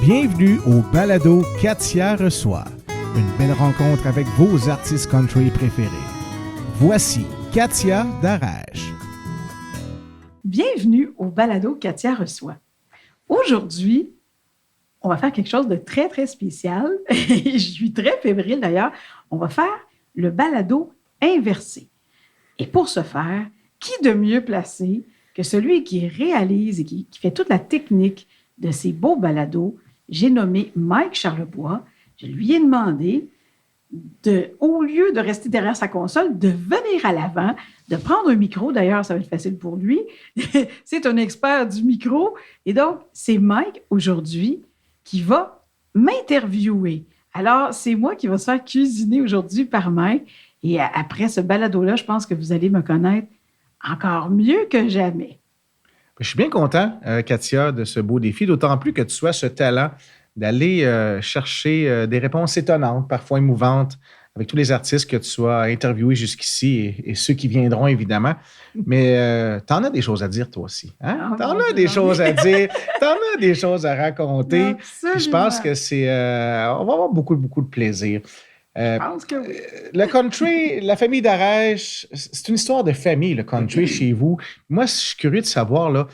Bienvenue au balado Katia reçoit, une belle rencontre avec vos artistes country préférés. Voici Katia Darèche. Bienvenue au balado Katia reçoit. Aujourd'hui, on va faire quelque chose de très, très spécial. Je suis très fébrile d'ailleurs. On va faire le balado inversé. Et pour ce faire, qui de mieux placé que celui qui réalise et qui fait toute la technique de ces beaux balados? J'ai nommé Mike Charlebois. Je lui ai demandé, au lieu de rester derrière sa console, de venir à l'avant, de prendre un micro. D'ailleurs, ça va être facile pour lui. C'est un expert du micro. Et donc, c'est Mike, aujourd'hui, qui va m'interviewer. Alors, c'est moi qui va se faire cuisiner aujourd'hui par Mike. Et après ce balado-là, je pense que vous allez me connaître encore mieux que jamais. Je suis bien content, Katia, de ce beau défi, d'autant plus que tu as ce talent d'aller chercher des réponses étonnantes, parfois émouvantes, avec tous les artistes que tu as interviewés jusqu'ici et ceux qui viendront, évidemment. Mais tu en as des choses à dire, toi aussi. Hein? Oh, tu en as des choses à dire, tu en as des choses à raconter. Je pense que c'est... on va avoir beaucoup de plaisir. Je pense que oui. Le country, la famille Darèche, c'est une histoire de famille, le country chez vous. Moi, je suis curieux de savoir là,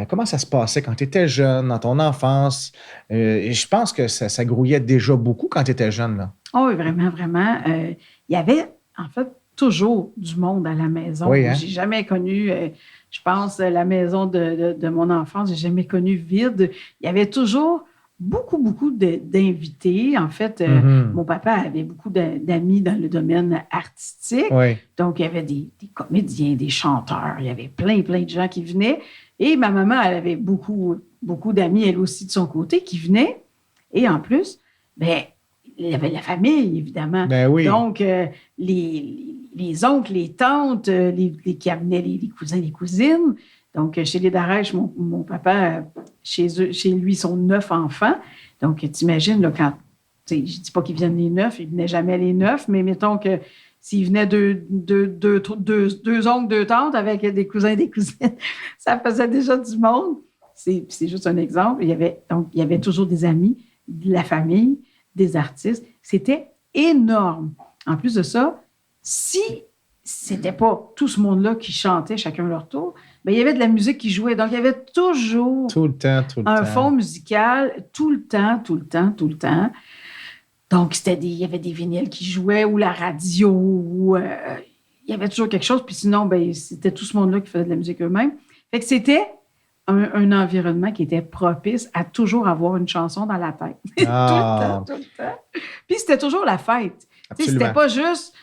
comment ça se passait quand tu étais jeune, dans ton enfance. Et je pense que ça grouillait déjà beaucoup quand tu étais jeune. Là. Oh oui, vraiment, vraiment. Il y avait, en fait, toujours du monde à la maison. Oui, hein? J'ai jamais connu, je pense, la maison de mon enfance, j'ai jamais connu vide. Il y avait toujours beaucoup d'invités. En fait, mon papa avait beaucoup d'amis dans le domaine artistique. Oui. Donc, il y avait des comédiens, des chanteurs. Il y avait plein de gens qui venaient. Et ma maman, elle avait beaucoup d'amis, elle aussi, de son côté, qui venaient. Et en plus, il y avait la famille, évidemment. Ben oui. Donc, les oncles, les tantes, qui amenaient les cousins, les cousines. Donc, chez les Darèche, mon papa, chez lui, ils sont 9 enfants. Donc, t'imagines, là, quand... Je ne dis pas qu'ils viennent les 9, ils ne venaient jamais les 9, mais mettons que s'ils venaient deux oncles, 2 tantes avec des cousins et des cousines, ça faisait déjà du monde. C'est juste un exemple. Il y avait toujours des amis, de la famille, des artistes. C'était énorme. En plus de ça, si c'était pas tout ce monde-là qui chantait chacun leur tour, il y avait de la musique qui jouait. Donc, il y avait toujours tout le temps. Un fond musical tout le temps. Donc, il y avait des vinyles qui jouaient ou la radio. Ou, il y avait toujours quelque chose. Puis sinon, c'était tout ce monde-là qui faisait de la musique eux-mêmes. Fait que c'était un environnement qui était propice à toujours avoir une chanson dans la tête. Ah. Tout le temps. Puis c'était toujours la fête. C'était pas juste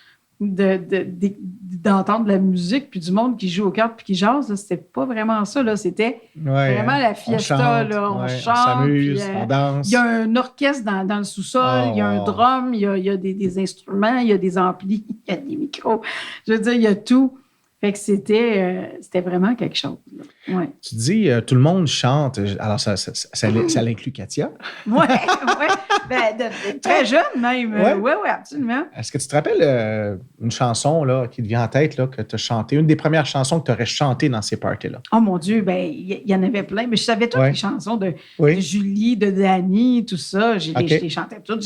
d'entendre de la musique puis du monde qui joue aux cartes puis qui jase. Là, c'était pas vraiment ça. Là. C'était vraiment la fiesta. On chante, on s'amuse, on danse. Il y a un orchestre dans le sous-sol, il y a un drum, il y a des instruments, il y a des amplis, il y a des micros. Je veux dire, il y a tout. Fait que c'était vraiment quelque chose. Ouais. Tu dis, tout le monde chante. Alors, ça l'inclut Katia? Oui. Très jeune même. Oui, absolument. Est-ce que tu te rappelles une chanson là, qui te vient en tête là, que tu as chantée, une des premières chansons que tu aurais chantées dans ces parties-là? Oh mon Dieu, il y en avait plein. Mais je savais toutes les chansons de Julie, de Dany, tout ça. Je les chantais toutes.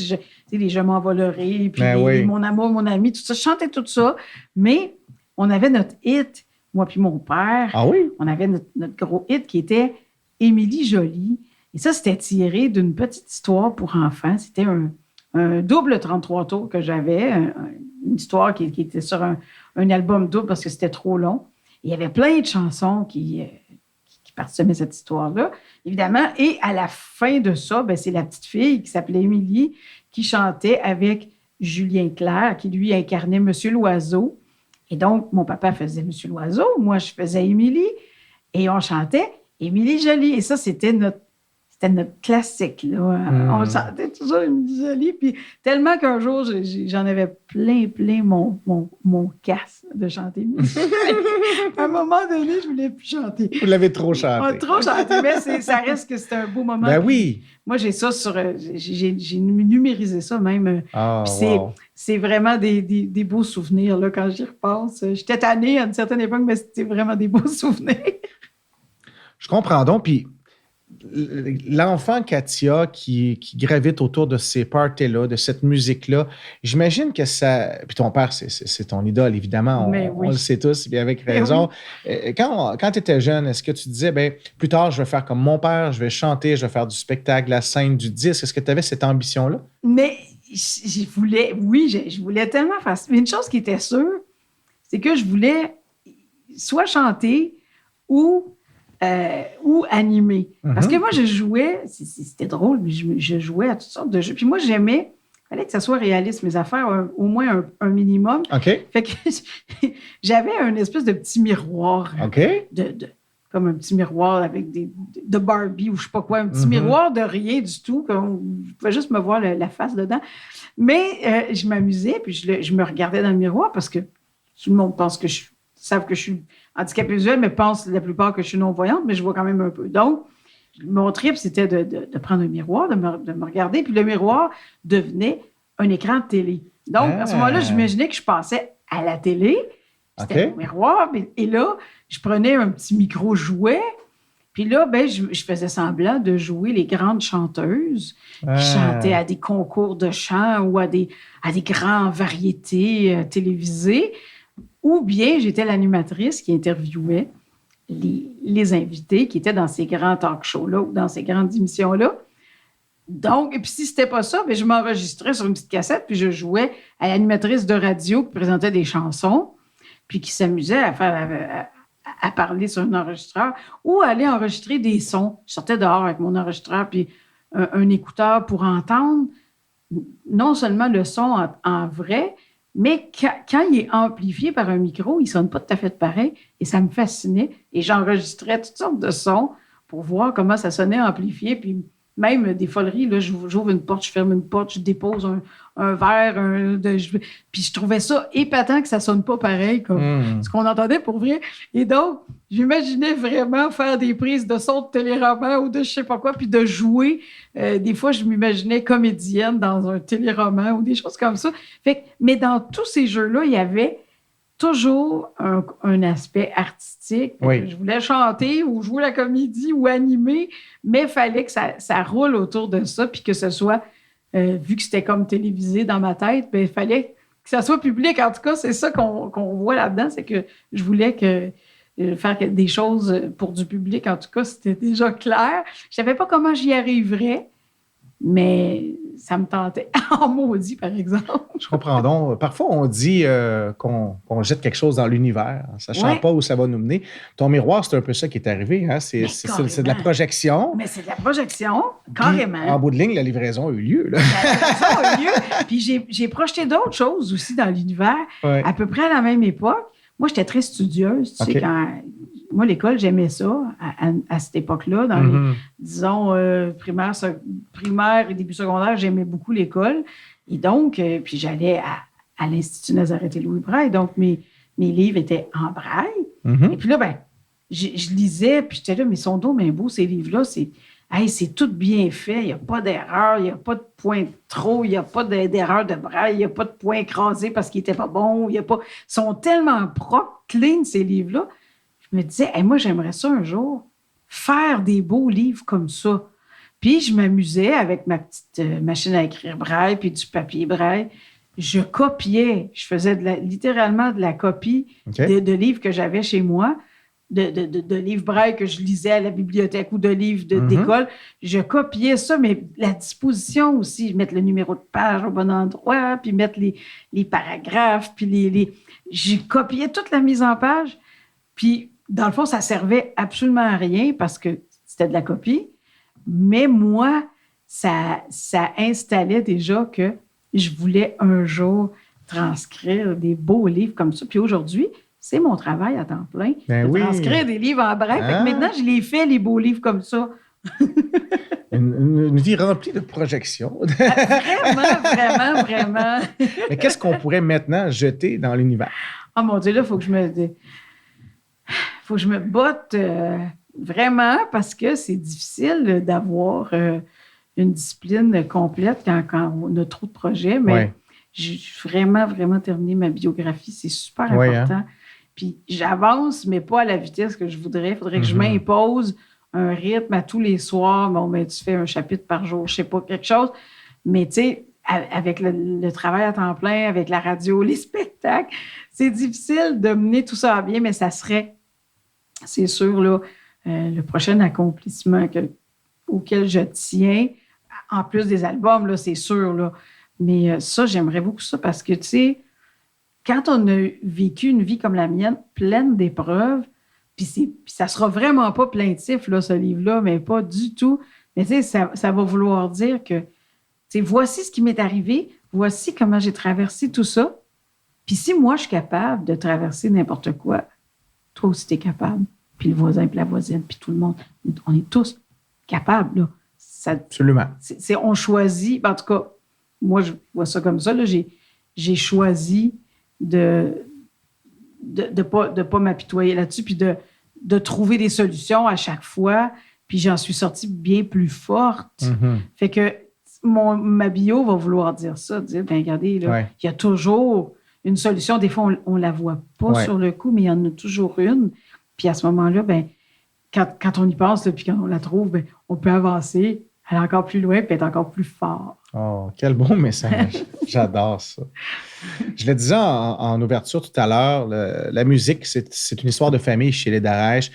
Les Je m'envolerai, puis Mon amour, mon ami, tout ça. Je chantais tout ça. Mais on avait notre hit, moi puis mon père. Ah oui? On avait notre gros hit qui était Émilie Jolie. Et ça, c'était tiré d'une petite histoire pour enfants. C'était un double 33 tours que j'avais, une histoire qui était sur un album double parce que c'était trop long. Et il y avait plein de chansons qui parsemaient cette histoire-là, évidemment. Et à la fin de ça, c'est la petite fille qui s'appelait Émilie qui chantait avec Julien Clerc, qui lui incarnait Monsieur Loiseau. Et donc, mon papa faisait Monsieur Loiseau, moi, je faisais Émilie, et on chantait Émilie Jolie. Et ça, c'était notre classique, là. On chantait toujours Émilie Jolie, puis tellement qu'un jour, j'en avais plein mon casse de chanter Émilie Jolie. À un moment donné, je ne voulais plus chanter. Vous l'avez trop chanté. Trop chanté, mais ça reste que c'était un beau moment. Ben oui. Moi, j'ai ça j'ai numérisé ça même. C'est vraiment des beaux souvenirs, là, quand j'y repense. J'étais tannée à une certaine époque, mais c'était vraiment des beaux souvenirs. Je comprends donc, puis l'enfant Katia qui gravite autour de ces parties-là, de cette musique-là, j'imagine que ça... Puis ton père, c'est ton idole, évidemment, Mais on oui. le sait tous, bien avec Mais raison. oui. Quand tu étais jeune, est-ce que tu disais, ben plus tard, je vais faire comme mon père, je vais chanter, je vais faire du spectacle, la scène, du disque? Est-ce que tu avais cette ambition-là? Mais je voulais tellement faire ça. Mais une chose qui était sûre, c'est que je voulais soit chanter ou animer. Parce que moi, je jouais, c'était drôle, mais je jouais à toutes sortes de jeux. Puis moi, j'aimais, il fallait que ça soit réaliste, mes affaires, au moins un minimum. OK. Fait que j'avais un espèce de petit miroir. OK. Comme un petit miroir avec de Barbie ou je sais pas quoi, un petit miroir de rien du tout. Comme, je pouvais juste me voir la face dedans. Mais je m'amusais, puis je me regardais dans le miroir parce que tout le monde pense savent que je suis handicapée visuelle, mais pense la plupart que je suis non-voyante, mais je vois quand même un peu. Donc, mon trip, c'était de prendre un miroir, de me regarder, puis le miroir devenait un écran de télé. Donc, à ce moment-là, j'imaginais que je passais à la télé. C'était mon miroir. Et là, je prenais un petit micro-jouet. Puis là, ben, je faisais semblant de jouer les grandes chanteuses qui chantaient à des concours de chant ou à des grandes variétés télévisées. Ou bien j'étais l'animatrice qui interviewait les invités qui étaient dans ces grands talk shows-là ou dans ces grandes émissions-là. Donc, et puis si c'était pas ça, bien, je m'enregistrais sur une petite cassette puis je jouais à l'animatrice de radio qui présentait des chansons puis qui s'amusait à parler sur un enregistreur ou à aller enregistrer des sons. Je sortais dehors avec mon enregistreur puis un écouteur pour entendre non seulement le son en vrai, mais quand il est amplifié par un micro, il ne sonne pas tout à fait pareil. Et ça me fascinait. Et j'enregistrais toutes sortes de sons pour voir comment ça sonnait amplifié. Puis même des foleries, là, j'ouvre une porte, je ferme une porte, je dépose un verre. Puis je trouvais ça épatant que ça ne sonne pas pareil comme ce qu'on entendait pour vrai. Et donc, j'imaginais vraiment faire des prises de son de téléroman ou de je ne sais pas quoi, puis de jouer. Des fois, je m'imaginais comédienne dans un téléroman ou des choses comme ça. Mais dans tous ces jeux-là, il y avait toujours un aspect artistique. Oui. Je voulais chanter ou jouer la comédie ou animer, mais il fallait que ça roule autour de ça, puis que ce soit, vu que c'était comme télévisé dans ma tête, il fallait que ça soit public. En tout cas, c'est ça qu'on voit là-dedans, c'est que je voulais faire des choses pour du public. En tout cas, c'était déjà clair. Je ne savais pas comment j'y arriverais, mais ça me tentait. En maudit, par exemple. Je comprends donc. Parfois, on dit qu'on jette quelque chose dans l'univers, en sachant pas où ça va nous mener. Ton miroir, c'est un peu ça qui est arrivé. Hein? C'est de la projection. Mais c'est de la projection, carrément. Puis, en bout de ligne, la livraison a eu lieu. Là. La livraison a eu lieu. Puis j'ai projeté d'autres choses aussi dans l'univers, à peu près à la même époque. Moi, j'étais très studieuse. Tu sais, moi, l'école, j'aimais ça à cette époque-là. Dans les, disons, primaire et début secondaire, j'aimais beaucoup l'école. Et donc, puis j'allais à l'Institut Nazareth et Louis Braille. Donc, mes livres étaient en braille. Et puis là, ben, je lisais, puis j'étais là, mais ils sont donc bien beaux, ces livres-là. C'est tout bien fait. Il n'y a pas d'erreur, il n'y a pas de point trop, il n'y a pas d'erreur de braille, il n'y a pas de point écrasé parce qu'il n'était pas bon. Ils sont tellement propres, clean, ces livres-là. Je me disais, moi, j'aimerais ça un jour, faire des beaux livres comme ça. Puis je m'amusais avec ma petite machine à écrire braille, puis du papier braille. Je copiais. Je faisais littéralement de la copie de livres que j'avais chez moi. De livres braille que je lisais à la bibliothèque ou de livres d'école. Je copiais ça, mais la disposition aussi, mettre le numéro de page au bon endroit, puis mettre les paragraphes, puis je copiais toute la mise en page. Puis, dans le fond, ça servait absolument à rien parce que c'était de la copie. Mais moi, ça installait déjà que je voulais un jour transcrire des beaux livres comme ça. Puis aujourd'hui, c'est mon travail à temps plein de transcrire des livres en braille. Fait que maintenant, je les fais, les beaux livres comme ça. Une vie remplie de projections. Vraiment. Mais qu'est-ce qu'on pourrait maintenant jeter dans l'univers? Oh mon Dieu, là, il faut que je me botte vraiment parce que c'est difficile d'avoir une discipline complète quand on a trop de projets. Mais j'ai vraiment terminé ma biographie. C'est super important. Puis j'avance, mais pas à la vitesse que je voudrais. Il faudrait que je m'impose un rythme à tous les soirs. Bon, ben, tu fais un chapitre par jour, je sais pas, quelque chose. Mais tu sais, avec le travail à temps plein, avec la radio, les spectacles, c'est difficile de mener tout ça à bien, mais ça serait, c'est sûr, là, le prochain accomplissement auquel je tiens, en plus des albums, là, c'est sûr, là. Mais ça, j'aimerais beaucoup ça parce que, tu sais, quand on a vécu une vie comme la mienne, pleine d'épreuves, puis ça sera vraiment pas plaintif, là, ce livre-là, mais pas du tout. Mais tu sais, ça va vouloir dire que, tu sais, voici ce qui m'est arrivé, voici comment j'ai traversé tout ça. Puis si moi, je suis capable de traverser n'importe quoi, toi aussi, tu es capable. Puis le voisin, puis la voisine, puis tout le monde. On est tous capables, là. Absolument. On choisit, en tout cas, moi, je vois ça comme ça, là, j'ai choisi de pas m'apitoyer là-dessus, puis de trouver des solutions à chaque fois, puis j'en suis sortie bien plus forte. Mm-hmm. Fait que ma bio va vouloir dire ça, dire, ben regardez, là, il y a toujours une solution. Des fois, on la voit pas sur le coup, mais il y en a toujours une. Puis à ce moment-là, ben quand on y pense, là, puis quand on la trouve, ben, on peut avancer, aller encore plus loin, puis être encore plus fort. Oh, quel beau message. J'adore ça. Je le disais en ouverture tout à l'heure, la musique, c'est une histoire de famille chez les Darèche.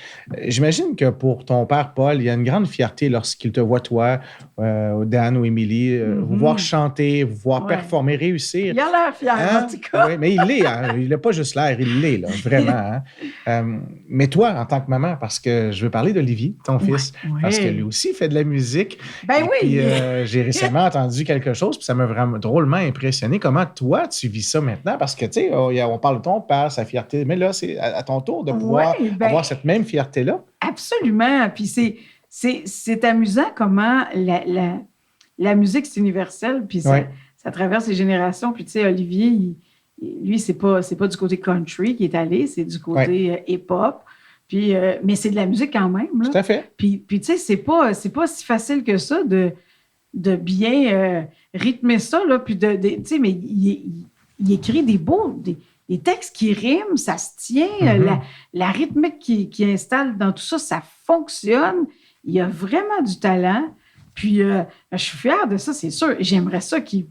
J'imagine que pour ton père Paul, il y a une grande fierté lorsqu'il te voit, toi, Dan ou Émilie, vous voir chanter, vous voir performer, réussir. Il a l'air fier, en tout cas. Oui, mais il l'est. Hein? Il n'a pas juste l'air, il l'est, là, vraiment. Hein? Mais toi, en tant que maman, parce que je veux parler d'Olivier, ton fils, parce que lui aussi fait de la musique. Ben oui! Puis, j'ai récemment entendu quelque chose, puis ça m'a vraiment drôlement impressionné. Comment toi, tu vis ça maintenant? Parce que, tu sais, on parle de ton père, sa fierté, mais là, c'est à ton tour de pouvoir avoir cette même fierté-là. Absolument. Puis c'est amusant comment la musique, c'est universel, puis ça traverse les générations. Puis, tu sais, Olivier, lui, c'est pas du côté country qu'il est allé, c'est du côté hip-hop. Puis, mais c'est de la musique quand même. Là. Tout à fait. Puis tu sais, c'est pas si facile que ça de bien rythmer ça, là, puis tu sais, mais il écrit des textes qui riment, ça se tient, la rythmique qui installe dans tout ça, ça fonctionne, il y a vraiment du talent, puis je suis fière de ça, c'est sûr, j'aimerais ça qu'il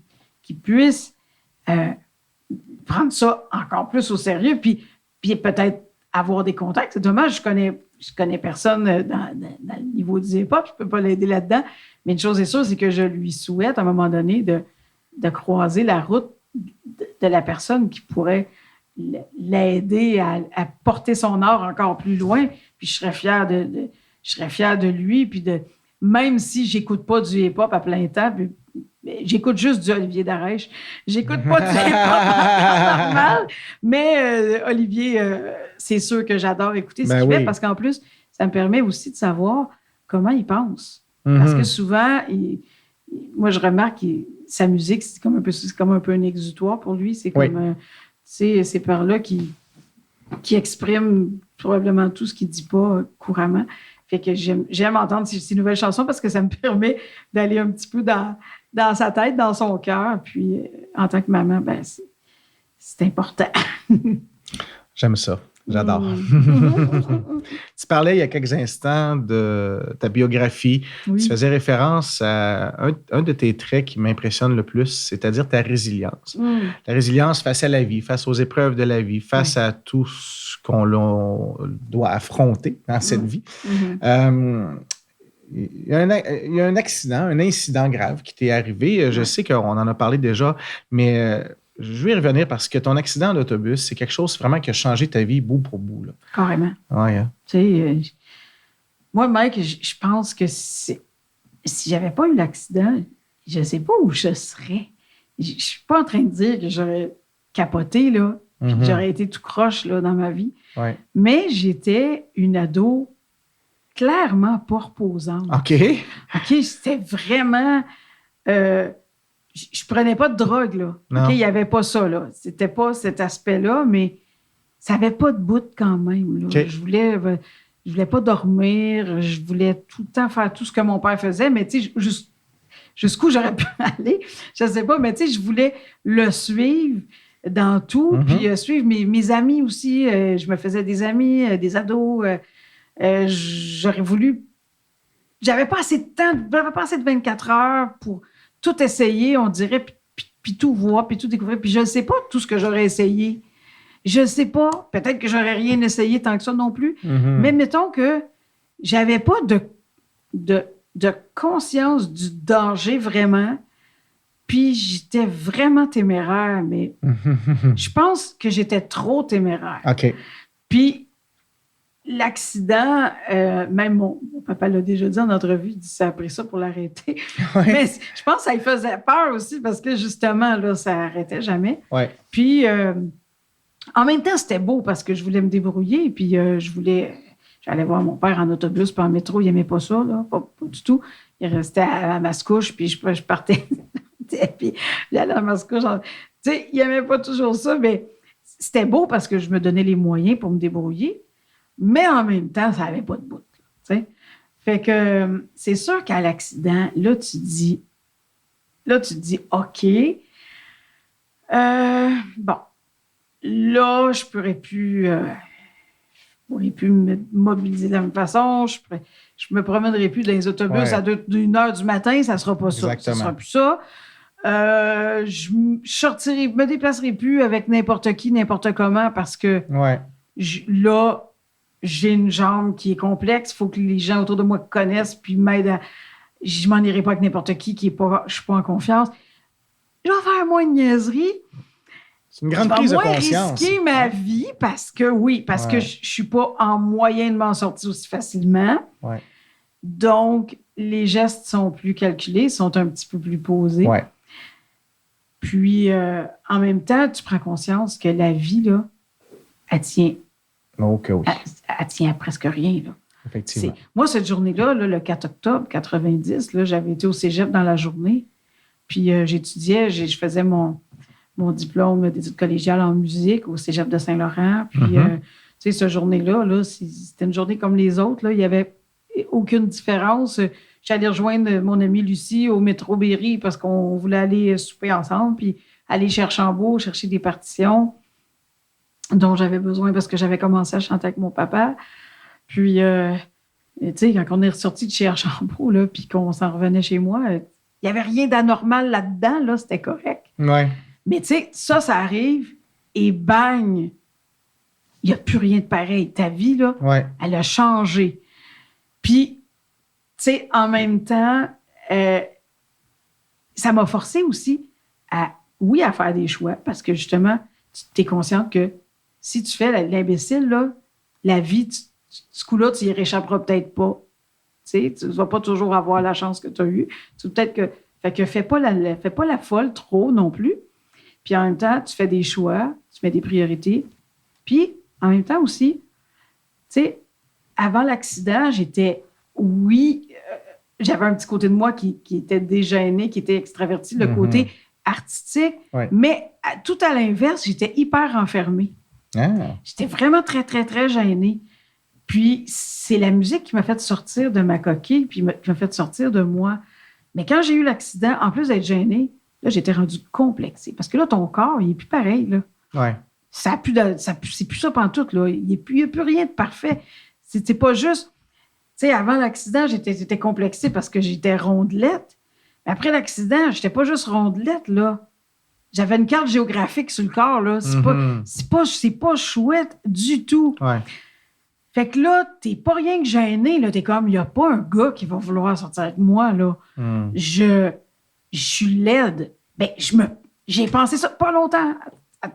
puisse prendre ça encore plus au sérieux, puis peut-être avoir des contacts. C'est dommage, je connais personne dans le niveau du hip-hop, je peux pas l'aider là-dedans. Mais une chose est sûre, c'est que je lui souhaite à un moment donné de croiser la route de la personne qui pourrait l'aider à porter son art encore plus loin. Puis je serais fière de lui. Puis même si j'écoute pas du hip-hop à plein temps, puis, j'écoute juste du Olivier Darèche. J'écoute pas du hip-hop normal. Mais Olivier, c'est sûr que j'adore écouter ce qu'il fait parce qu'en plus, ça me permet aussi de savoir comment il pense. Parce que souvent, moi, je remarque que sa musique, c'est comme un peu un exutoire pour lui. C'est comme, c'est par là qu'il exprime probablement tout ce qu'il ne dit pas couramment. Fait que j'aime entendre ces nouvelles chansons parce que ça me permet d'aller un petit peu dans sa tête, dans son cœur. Puis, en tant que maman, ben, c'est important. J'aime ça. J'adore. Tu parlais il y a quelques instants de ta biographie. Oui. Tu faisais référence à un de tes traits qui m'impressionne le plus, c'est-à-dire ta résilience. La résilience face à la vie, face aux épreuves de la vie, face à tout ce qu'on doit affronter dans cette vie. Il y a un accident, un incident grave qui t'est arrivé. Je sais qu'on en a parlé déjà, mais je vais y revenir parce que ton accident d'autobus, c'est quelque chose vraiment qui a changé ta vie bout pour bout. Là. Carrément. Ouais, hein? Tu sais, moi, Mike, je pense que si j'avais pas eu l'accident, je sais pas où je serais. Je suis pas en train de dire que j'aurais capoté, là, puis que j'aurais été tout croche là, dans ma vie. Ouais. Mais j'étais une ado clairement pas reposante. OK. C'était vraiment... je prenais pas de drogue, là. Il n'y avait pas ça, là. C'était pas cet aspect-là, mais ça n'avait pas de bout quand même, là. Je voulais pas dormir. Je voulais tout le temps faire tout ce que mon père faisait, mais tu sais, jusqu'où j'aurais pu aller, je ne sais pas, mais tu sais, je voulais le suivre dans tout, puis suivre mes amis aussi. Je me faisais des amis, des ados. J'aurais voulu j'avais pas assez de temps, j'avais pas assez de 24 heures pour tout essayer, on dirait, puis tout voir, puis tout découvrir. Puis je ne sais pas tout ce que j'aurais essayé. Je ne sais pas. Peut-être que j'aurais rien essayé tant que ça non plus. Mais mettons que j'avais pas de conscience du danger vraiment. Puis j'étais vraiment téméraire, mais je pense que j'étais trop téméraire. OK. Puis l'accident, même mon papa l'a déjà dit en entrevue, il dit ça a pris ça pour l'arrêter. Ouais. Mais je pense que ça lui faisait peur aussi parce que justement, là, ça n'arrêtait jamais. Ouais. Puis en même temps, c'était beau parce que je voulais me débrouiller. Puis j'allais voir mon père en autobus puis en métro, il n'aimait pas ça, là, pas du tout. Il restait à Mascouche, puis je partais. Puis j'allais à Mascouche. Tu sais, il n'aimait pas toujours ça, mais c'était beau parce que je me donnais les moyens pour me débrouiller. Mais en même temps, ça n'avait pas de bout. Tu sais. Fait que c'est sûr qu'à l'accident, là, tu te dis, OK, bon, là, je pourrais plus me mobiliser de la même façon. Je me promènerai plus dans les autobus à 1h du matin, ça ne sera pas ça. Exactement. Ça sera plus ça. Je me déplacerai plus avec n'importe qui, n'importe comment parce que là, j'ai une jambe qui est complexe. Il faut que les gens autour de moi connaissent puis m'aident à... Je m'en irai pas avec n'importe qui je suis pas en confiance. Je vais faire moins de niaiseries. C'est une grande prise de conscience. Je vais moins risquer ma vie parce que je suis pas en moyen de m'en sortir aussi facilement. Ouais. Donc, les gestes sont plus calculés, sont un petit peu plus posés. Ouais. Puis, en même temps, tu prends conscience que la vie, là, elle tient... OK, oui. Elle tient à presque rien, là. Effectivement. Moi, cette journée-là, le 4 octobre 90, là, j'avais été au cégep dans la journée. Puis, j'étudiais, je faisais mon diplôme d'études collégiales en musique au cégep de Saint-Laurent. Puis, tu sais, cette journée-là, là, c'était une journée comme les autres. Là. Il n'y avait aucune différence. J'allais rejoindre mon amie Lucie au métro Berry parce qu'on voulait aller souper ensemble, puis aller chez Archambault, chercher des partitions dont j'avais besoin parce que j'avais commencé à chanter avec mon papa. Puis, tu sais, quand on est ressorti de chez Archambault, là, puis qu'on s'en revenait chez moi, il n'y avait rien d'anormal là-dedans, là, c'était correct. Ouais. Mais tu sais, ça arrive et bang, il n'y a plus rien de pareil. Ta vie, là, elle a changé. Puis, tu sais, en même temps, ça m'a forcé aussi à faire des choix parce que justement, tu es consciente que si tu fais l'imbécile, là, la vie, ce coup-là, tu y réchapperas peut-être pas. Tu sais, tu ne vas pas toujours avoir la chance que tu as eue. Peut-être que... Fait que fais pas la folle trop non plus. Puis en même temps, tu fais des choix, tu mets des priorités. Puis, en même temps aussi, tu sais, avant l'accident, j'avais un petit côté de moi qui était dégêné, qui était extraverti, le côté artistique. Ouais. Mais tout à l'inverse, j'étais hyper renfermée. Ah. J'étais vraiment très, très, très gênée. Puis, c'est la musique qui m'a fait sortir de ma coquille, puis qui m'a fait sortir de moi. Mais quand j'ai eu l'accident, en plus d'être gênée, là, j'étais rendue complexée. Parce que là, ton corps, il n'est plus pareil, là. Ouais. C'est plus ça pantoute, là. Il n'y a plus rien de parfait. C'est pas juste... Tu sais, avant l'accident, j'étais complexée parce que j'étais rondelette. Mais après l'accident, j'étais pas juste rondelette, là. J'avais une carte géographique sur le corps, là. C'est pas chouette du tout. Ouais. Fait que là, t'es pas rien que gêné, là. T'es comme, il n'y a pas un gars qui va vouloir sortir avec moi, là. Je suis laide. Ben, j'ai pensé ça pas longtemps.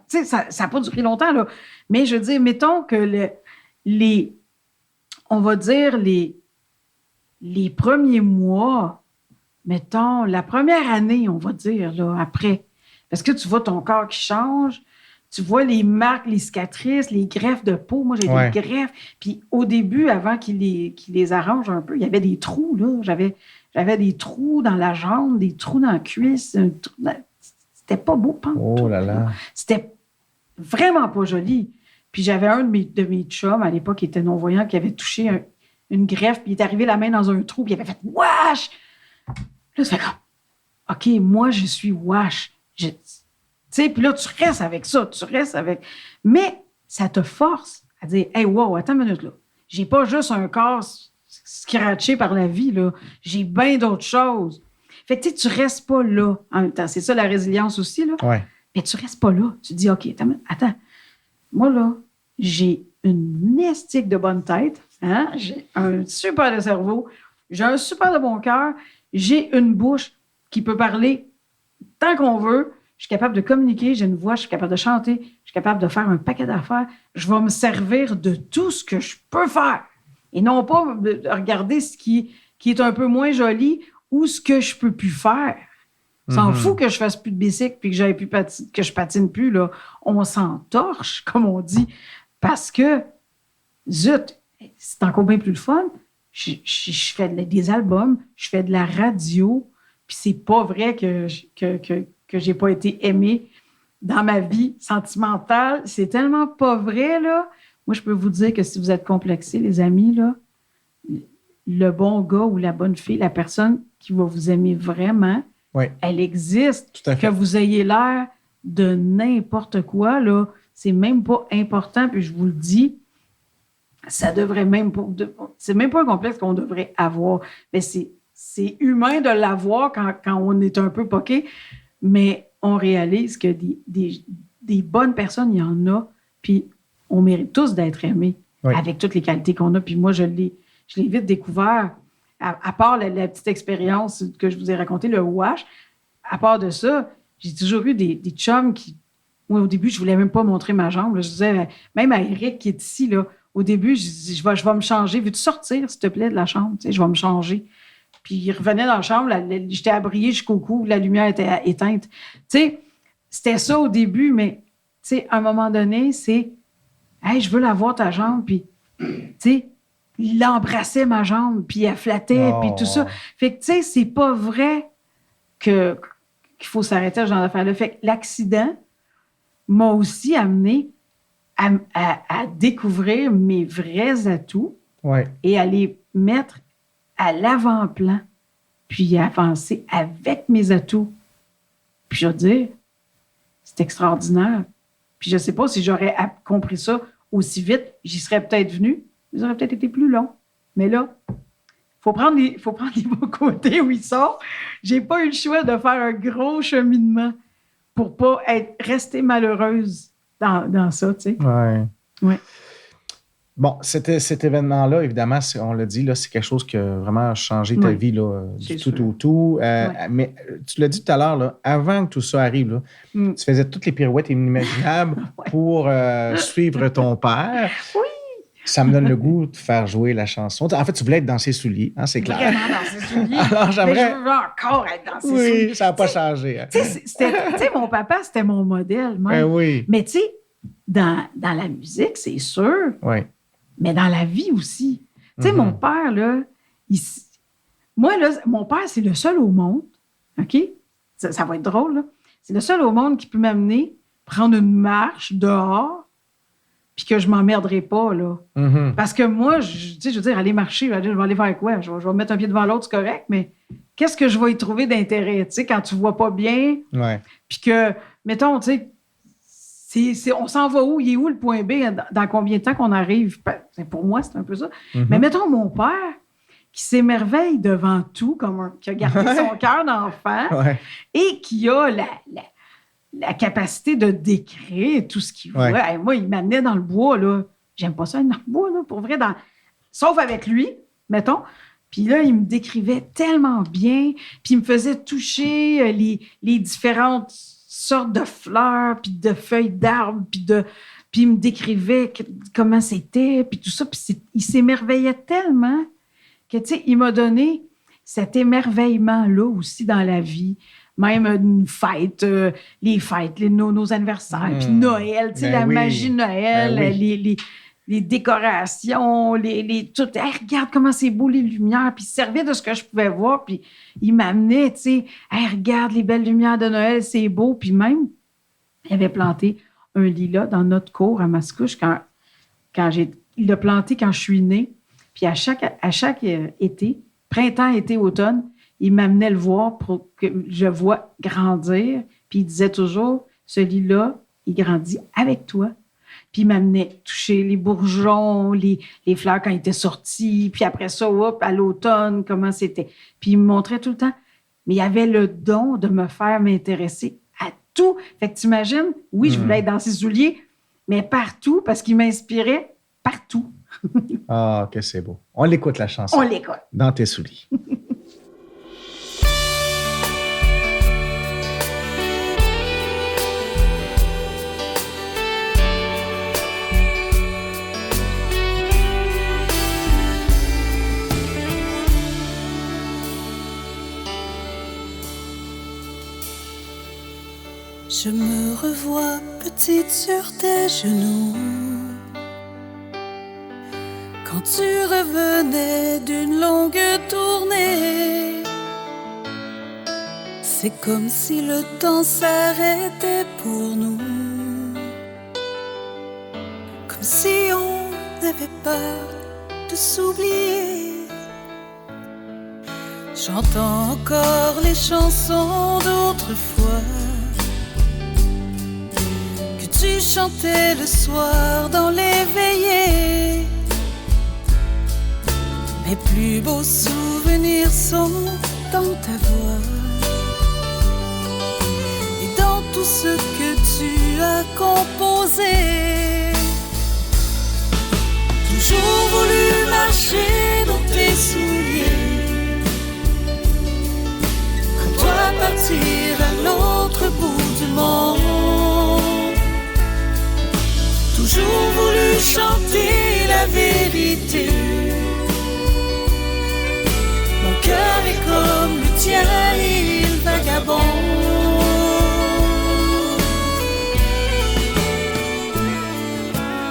Tu sais, ça n'a pas duré longtemps, là. Mais je veux dire, mettons que on va dire les premiers mois, mettons, la première année, on va dire, là, après. Parce que tu vois ton corps qui change, tu vois les marques, les cicatrices, les greffes de peau. Moi, j'ai des greffes. Puis au début, avant qu'ils les arrangent un peu, il y avait des trous, là. J'avais des trous dans la jambe, des trous dans la cuisse. C'était pas beau, Oh là là. C'était vraiment pas joli. Puis j'avais un de mes chums, à l'époque, qui était non-voyant, qui avait touché une greffe, puis il est arrivé la main dans un trou, puis il avait fait « Wesh! » Là, ça fait comme « OK, moi, je suis wesh. » Tu sais, puis là, tu restes avec ça, Mais ça te force à dire « Hey, wow, attends une minute, là. J'ai pas juste un corps scratché par la vie, là. J'ai bien d'autres choses. Fait que, tu restes pas là en même temps. C'est ça, la résilience aussi, là. Ouais. Mais tu restes pas là. Tu te dis, OK, attends. Moi, là, j'ai une estique de bonne tête. Hein? J'ai un super de cerveau. J'ai un super de bon cœur. J'ai une bouche qui peut parler tant qu'on veut. Je suis capable de communiquer. J'ai une voix. Je suis capable de chanter. Je suis capable de faire un paquet d'affaires. Je vais me servir de tout ce que je peux faire. Et non pas regarder ce qui est un peu moins joli ou ce que je peux plus faire. On s'en fout que je fasse plus de bicycle puis que je patine plus, là. On s'entorche, comme on dit. Parce que, zut, c'est encore bien plus le fun. Je fais des albums, je fais de la radio, puis c'est pas vrai que j'ai pas été aimée dans ma vie sentimentale. C'est tellement pas vrai, là. Moi, je peux vous dire que si vous êtes complexés, les amis, là, le bon gars ou la bonne fille, la personne qui va vous aimer vraiment, Oui. elle existe. Tout à fait. Que vous ayez l'air de n'importe quoi, là, c'est même pas important. Puis je vous le dis, ça devrait même pas... C'est même pas un complexe qu'on devrait avoir. Mais c'est humain de l'avoir quand on est un peu poqué. Mais on réalise que des bonnes personnes, il y en a. Puis on mérite tous d'être aimés avec toutes les qualités qu'on a. Puis moi, je l'ai vite découvert. À part la petite expérience que je vous ai racontée, le wash, à part de ça, j'ai toujours eu des chums qui... Moi, au début, je voulais même pas montrer ma jambe. Là. Je disais, même à Eric qui est ici, là, au début, je dis, je vais me changer. Veux-tu sortir, s'il te plaît, de la chambre? Tu sais, je vais me changer. Puis il revenait dans la chambre, j'étais abriée jusqu'au cou, la lumière était éteinte. Tu sais, c'était ça au début, mais tu sais, à un moment donné, c'est « Hey, je veux la voir, ta jambe. » Puis, tu sais, il embrassait ma jambe, puis elle flattait, puis tout ça. Fait que, tu sais, c'est pas vrai qu'il faut s'arrêter à ce genre d'affaires-là. Fait que l'accident m'a aussi amené à découvrir mes vrais atouts et à les mettre à l'avant-plan, puis à avancer avec mes atouts. Puis je veux dire, c'est extraordinaire. Puis je sais pas si j'aurais compris ça aussi vite, j'y serais peut-être venue. Ça aurait peut-être été plus long. Mais là, il faut prendre les bons côtés où ils sont. J'ai pas eu le choix de faire un gros cheminement pour pas rester malheureuse dans ça, tu sais. Ouais. Bon, cet événement-là, évidemment, on l'a dit, là, c'est quelque chose qui a vraiment changé ta vie, là, du tout au tout. Mais tu l'as dit tout à l'heure, là, avant que tout ça arrive, là, tu faisais toutes les pirouettes inimaginables pour suivre ton père. Oui! Ça me donne le goût de faire jouer la chanson. En fait, tu voulais être dans ses souliers, hein, c'est clair. Vraiment dans ses souliers. Alors, j'aimerais... Mais je veux encore être dans ses souliers. Oui, ça n'a pas changé. Hein. Tu sais, mon papa, c'était mon modèle, même. Oui. Mais tu sais, dans la musique, c'est sûr. Oui. Mais dans la vie aussi. Tu sais, mon père, là, moi, là, mon père, c'est le seul au monde, OK? Ça va être drôle, là. C'est le seul au monde qui peut m'amener prendre une marche dehors puis que je m'emmerderai pas, là. Parce que moi, tu sais, je veux dire, aller marcher, je vais aller faire quoi? Je vais me mettre un pied devant l'autre, c'est correct, mais qu'est-ce que je vais y trouver d'intérêt, tu sais, quand tu vois pas bien? Puis que, mettons, tu sais, on s'en va où? Il est où le point B? Dans combien de temps qu'on arrive? Pour moi, c'est un peu ça. Mais mettons mon père qui s'émerveille devant tout, qui a gardé son cœur d'enfant et qui a la capacité de décrire tout ce qu'il voit. Hey, moi, il m'amenait dans le bois, là. J'aime pas ça, dans le bois, là, pour vrai. Sauf avec lui, mettons. Puis là, il me décrivait tellement bien. Puis il me faisait toucher les différentes sortes de fleurs, puis de feuilles d'arbres, puis il me décrivait comment c'était, puis tout ça. Puis il s'émerveillait tellement que, tu sais, il m'a donné cet émerveillement-là aussi dans la vie. Même une fête, les fêtes, nos anniversaires, puis Noël, tu sais, la magie de Noël, les décorations, tout. Hey, regarde comment c'est beau, les lumières. Puis il se servait de ce que je pouvais voir, puis il m'amenait, tu sais, hey, regarde les belles lumières de Noël, c'est beau. Puis même, il avait planté un lilas dans notre cour à Mascouche il l'a planté quand je suis née. Puis à chaque été, printemps, été, automne, il m'amenait le voir pour que je vois grandir. Puis il disait toujours, ce lilas, il grandit avec toi. Puis il m'amenait toucher les bourgeons, les fleurs quand ils étaient sortis. Puis après ça, hop, à l'automne, comment c'était. Puis il me montrait tout le temps. Mais il avait le don de me faire m'intéresser à tout. Fait que t'imagines, oui, je voulais être dans ses souliers, mais partout, parce qu'il m'inspirait partout. Ah, que c'est beau. On l'écoute, la chanson. On l'écoute. Dans tes souliers. Je me revois petite sur tes genoux quand tu revenais d'une longue tournée. C'est comme si le temps s'arrêtait pour nous, comme si on avait peur de s'oublier. J'entends encore les chansons d'autrefois que tu chantais le soir dans les veillées. Mes plus beaux souvenirs sont dans ta voix et dans tout ce que tu as composé. Toujours voulu marcher dans tes souliers, comme toi partir à l'autre bout du monde. Toujours voulu chanter la vérité. Mon cœur est comme le tien, il vagabonde.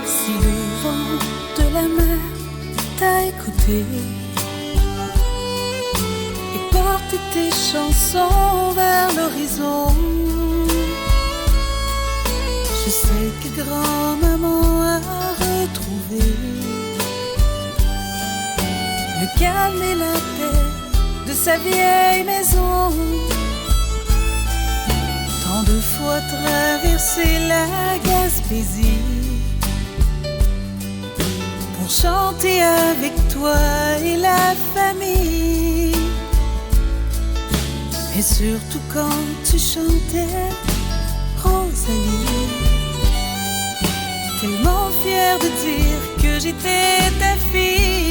Si le vent de la mer t'a écouté et porté tes chansons vers l'horizon, je sais que grand-maman a retrouvé le calme et la paix de sa vieille maison. Tant de fois traversé la Gaspésie pour chanter avec toi et la famille. Et surtout quand tu chantais Rosalie, tellement fière de dire que j'étais ta fille.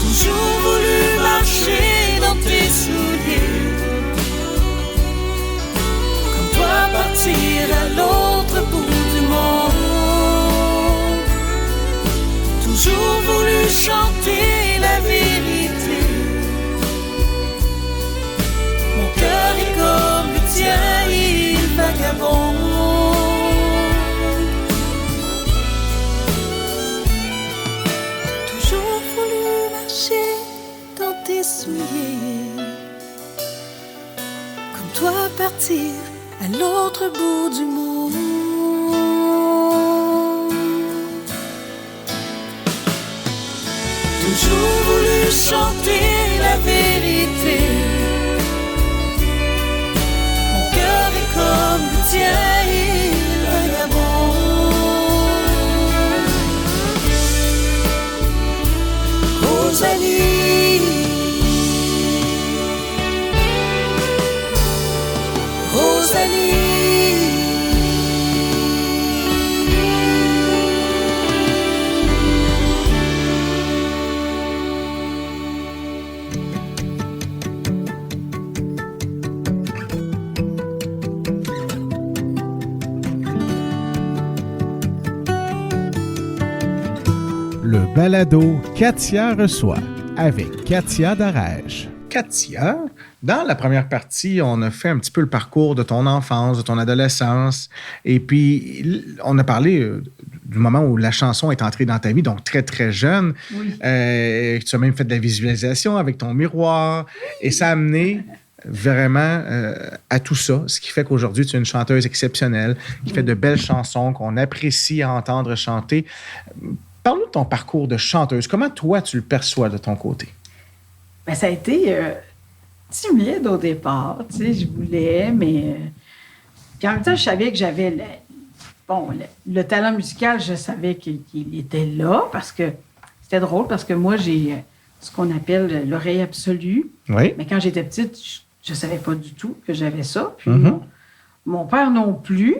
Toujours voulu marcher dans tes souliers, comme toi partir à l'autre bout du monde. Toujours voulu chanter la vérité. Mon cœur est comme le tien, il vagabonde. Dans tes souliers, comme toi partir à l'autre bout du monde. Toujours voulu chanter la vérité. Mon cœur est comme le tien, il vagabonde. Rosalie, Rosalie. Le balado Katia reçoit avec Katia Darèche. Katia, dans la première partie, on a fait un petit peu le parcours de ton enfance, de ton adolescence, et puis on a parlé du moment où la chanson est entrée dans ta vie, donc très, très jeune. Oui. Tu as même fait de la visualisation avec ton miroir, et ça a amené vraiment à tout ça, ce qui fait qu'aujourd'hui, tu es une chanteuse exceptionnelle, qui fait de belles chansons qu'on apprécie à entendre chanter. Parle-nous de ton parcours de chanteuse. Comment toi, tu le perçois de ton côté? Ben, ça a été timide au départ. Tu sais, je voulais, mais... Puis en même temps, je savais que j'avais bon, le talent musical, je savais qu'il était là parce que c'était drôle, parce que moi, j'ai ce qu'on appelle l'oreille absolue. Oui. Mais quand j'étais petite, je ne savais pas du tout que j'avais ça. Puis Mm-hmm. mon père non plus.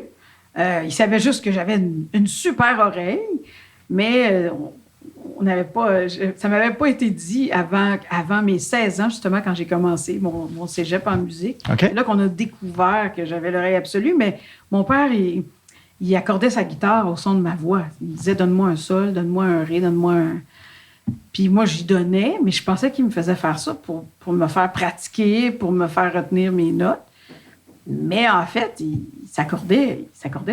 Il savait juste que j'avais une super oreille, mais on n'avait pas, ça ne m'avait pas été dit avant mes 16 ans, justement, quand j'ai commencé mon cégep en musique. OK. C'est là qu'on a découvert que j'avais l'oreille absolue, mais mon père, il accordait sa guitare au son de ma voix. Il disait « Donne-moi un sol, donne-moi un ré, donne-moi un... » Puis moi, j'y donnais, mais je pensais qu'il me faisait faire ça pour me faire pratiquer, pour me faire retenir mes notes. Mais en fait, il s'accordait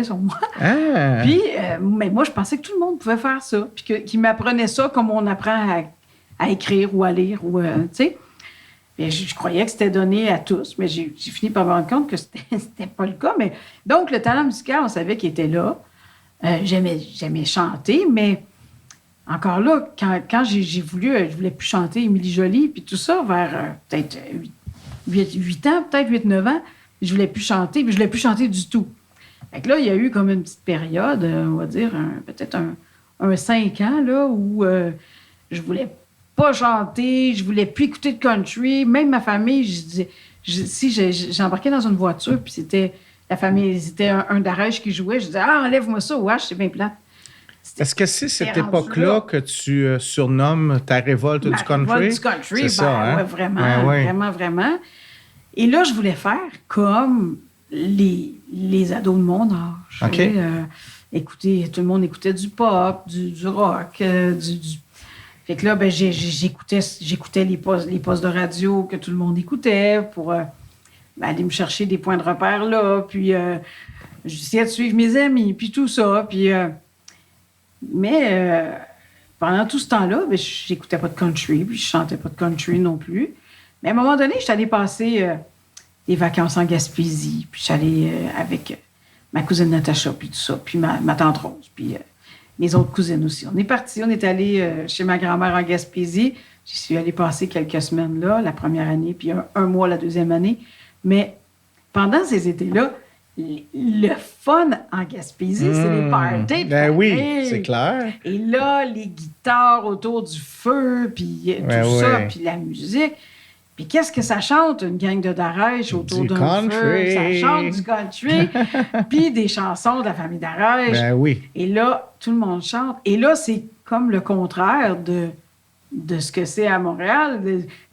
sur moi. Ah! Puis, mais moi, je pensais que tout le monde pouvait faire ça. Puis qu'il m'apprenait ça comme on apprend à écrire ou à lire. Ou, tu sais. Je croyais que c'était donné à tous, mais j'ai fini par me rendre compte que c'était pas le cas. Mais, donc, le talent musical, on savait qu'il était là. J'aimais chanter, mais encore là, quand j'ai voulu, je voulais plus chanter Émilie Joly, puis tout ça, vers peut-être 8 ans, peut-être 8-9 ans, je voulais plus chanter, puis je voulais plus chanter du tout. Fait que là, il y a eu comme une petite période, on va dire, peut-être un 5 ans, là, où je voulais pas chanter, je voulais plus écouter de country. Même ma famille, j'embarquais dans une voiture, puis c'était la famille, c'était un d'Arèche qui jouait, je disais « Ah, enlève-moi ça, wesh, c'est bien plate. » Est-ce que c'est cette rendu époque-là là. que tu surnommes ta révolte du country? Révolte du country, C'est ça, hein? ouais, vraiment, Ben oui. vraiment, vraiment. Et là, je voulais faire comme les ados de mon âge. OK. Écouter, tout le monde écoutait du pop, du rock, Fait que là, ben, j'écoutais les postes de radio que tout le monde écoutait pour aller me chercher des points de repère là. Puis j'essayais de suivre mes amis, puis tout ça. Puis, mais pendant tout ce temps-là, ben, j'écoutais pas de country, puis je chantais pas de country non plus. Mais à un moment donné, je suis allée passer des vacances en Gaspésie, puis je suis allée avec ma cousine Natacha, puis tout ça, puis ma tante Rose, puis mes autres cousines aussi. On est allé chez ma grand-mère en Gaspésie. J'y suis allée passer quelques semaines là, la première année, puis un mois la deuxième année. Mais pendant ces étés-là, le fun en Gaspésie, c'est les parties. de Ben oui, famille. c'est clair. Et là, les guitares autour du feu, puis tout Ouais, ça, ouais. puis la musique. Puis qu'est-ce que ça chante, une gang de Darèche autour Du d'un feu? country. Ça chante du country, puis des chansons de la famille Darèche. Ben oui. Et là, tout le monde chante. Et là, c'est comme le contraire de ce que c'est à Montréal.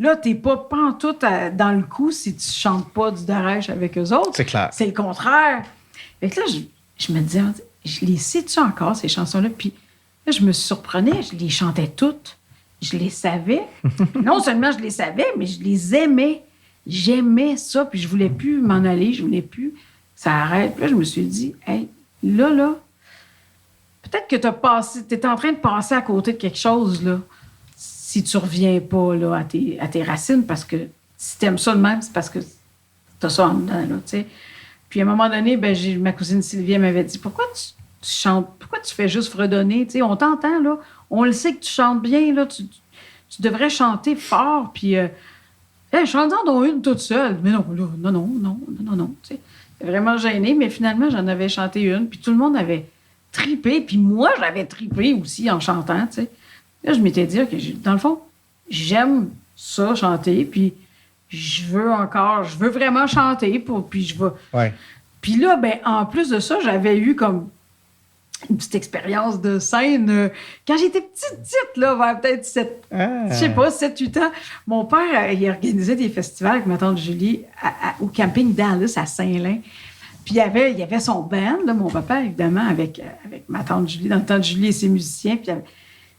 Là, t'es pas pantoute dans le coup si tu chantes pas du Darèche avec eux autres. C'est clair. C'est le contraire. Fait que là, je me disais, je les sais-tu encore, ces chansons-là? Puis là, je me surprenais, je les chantais toutes. Je les savais. Non seulement je les savais, mais je les aimais. J'aimais ça, puis je voulais plus m'en aller, je voulais plus que ça arrête. Puis là, je me suis dit, hey, là, peut-être que t'es en train de passer à côté de quelque chose, là, si tu reviens pas là, à tes racines, parce que si t'aimes ça de même, c'est parce que t'as ça en dedans, là, tu sais. Puis à un moment donné, ben, ma cousine Sylvie m'avait dit, pourquoi tu chantes, pourquoi tu fais juste fredonner, tu sais, on t'entend, là, on le sait que tu chantes bien, là, tu devrais chanter fort, puis chante-en donc une toute seule. Mais non, là, non, tu sais. C'est vraiment gêné, mais finalement, j'en avais chanté une, puis tout le monde avait tripé, puis moi, j'avais tripé aussi en chantant, tu sais. Là, je m'étais dit, OK, dans le fond, j'aime ça, chanter, puis je veux vraiment chanter, puis je vais... Ouais. Puis là, ben, en plus de ça, j'avais eu comme une petite expérience de scène. Quand j'étais petite, là, vers peut-être 7-8 ans, mon père, il organisait des festivals avec ma tante Julie au camping Dallas à Saint-Lin. Puis il y avait son band, là, mon papa, évidemment, avec ma tante Julie, dans le temps de Julie et ses musiciens.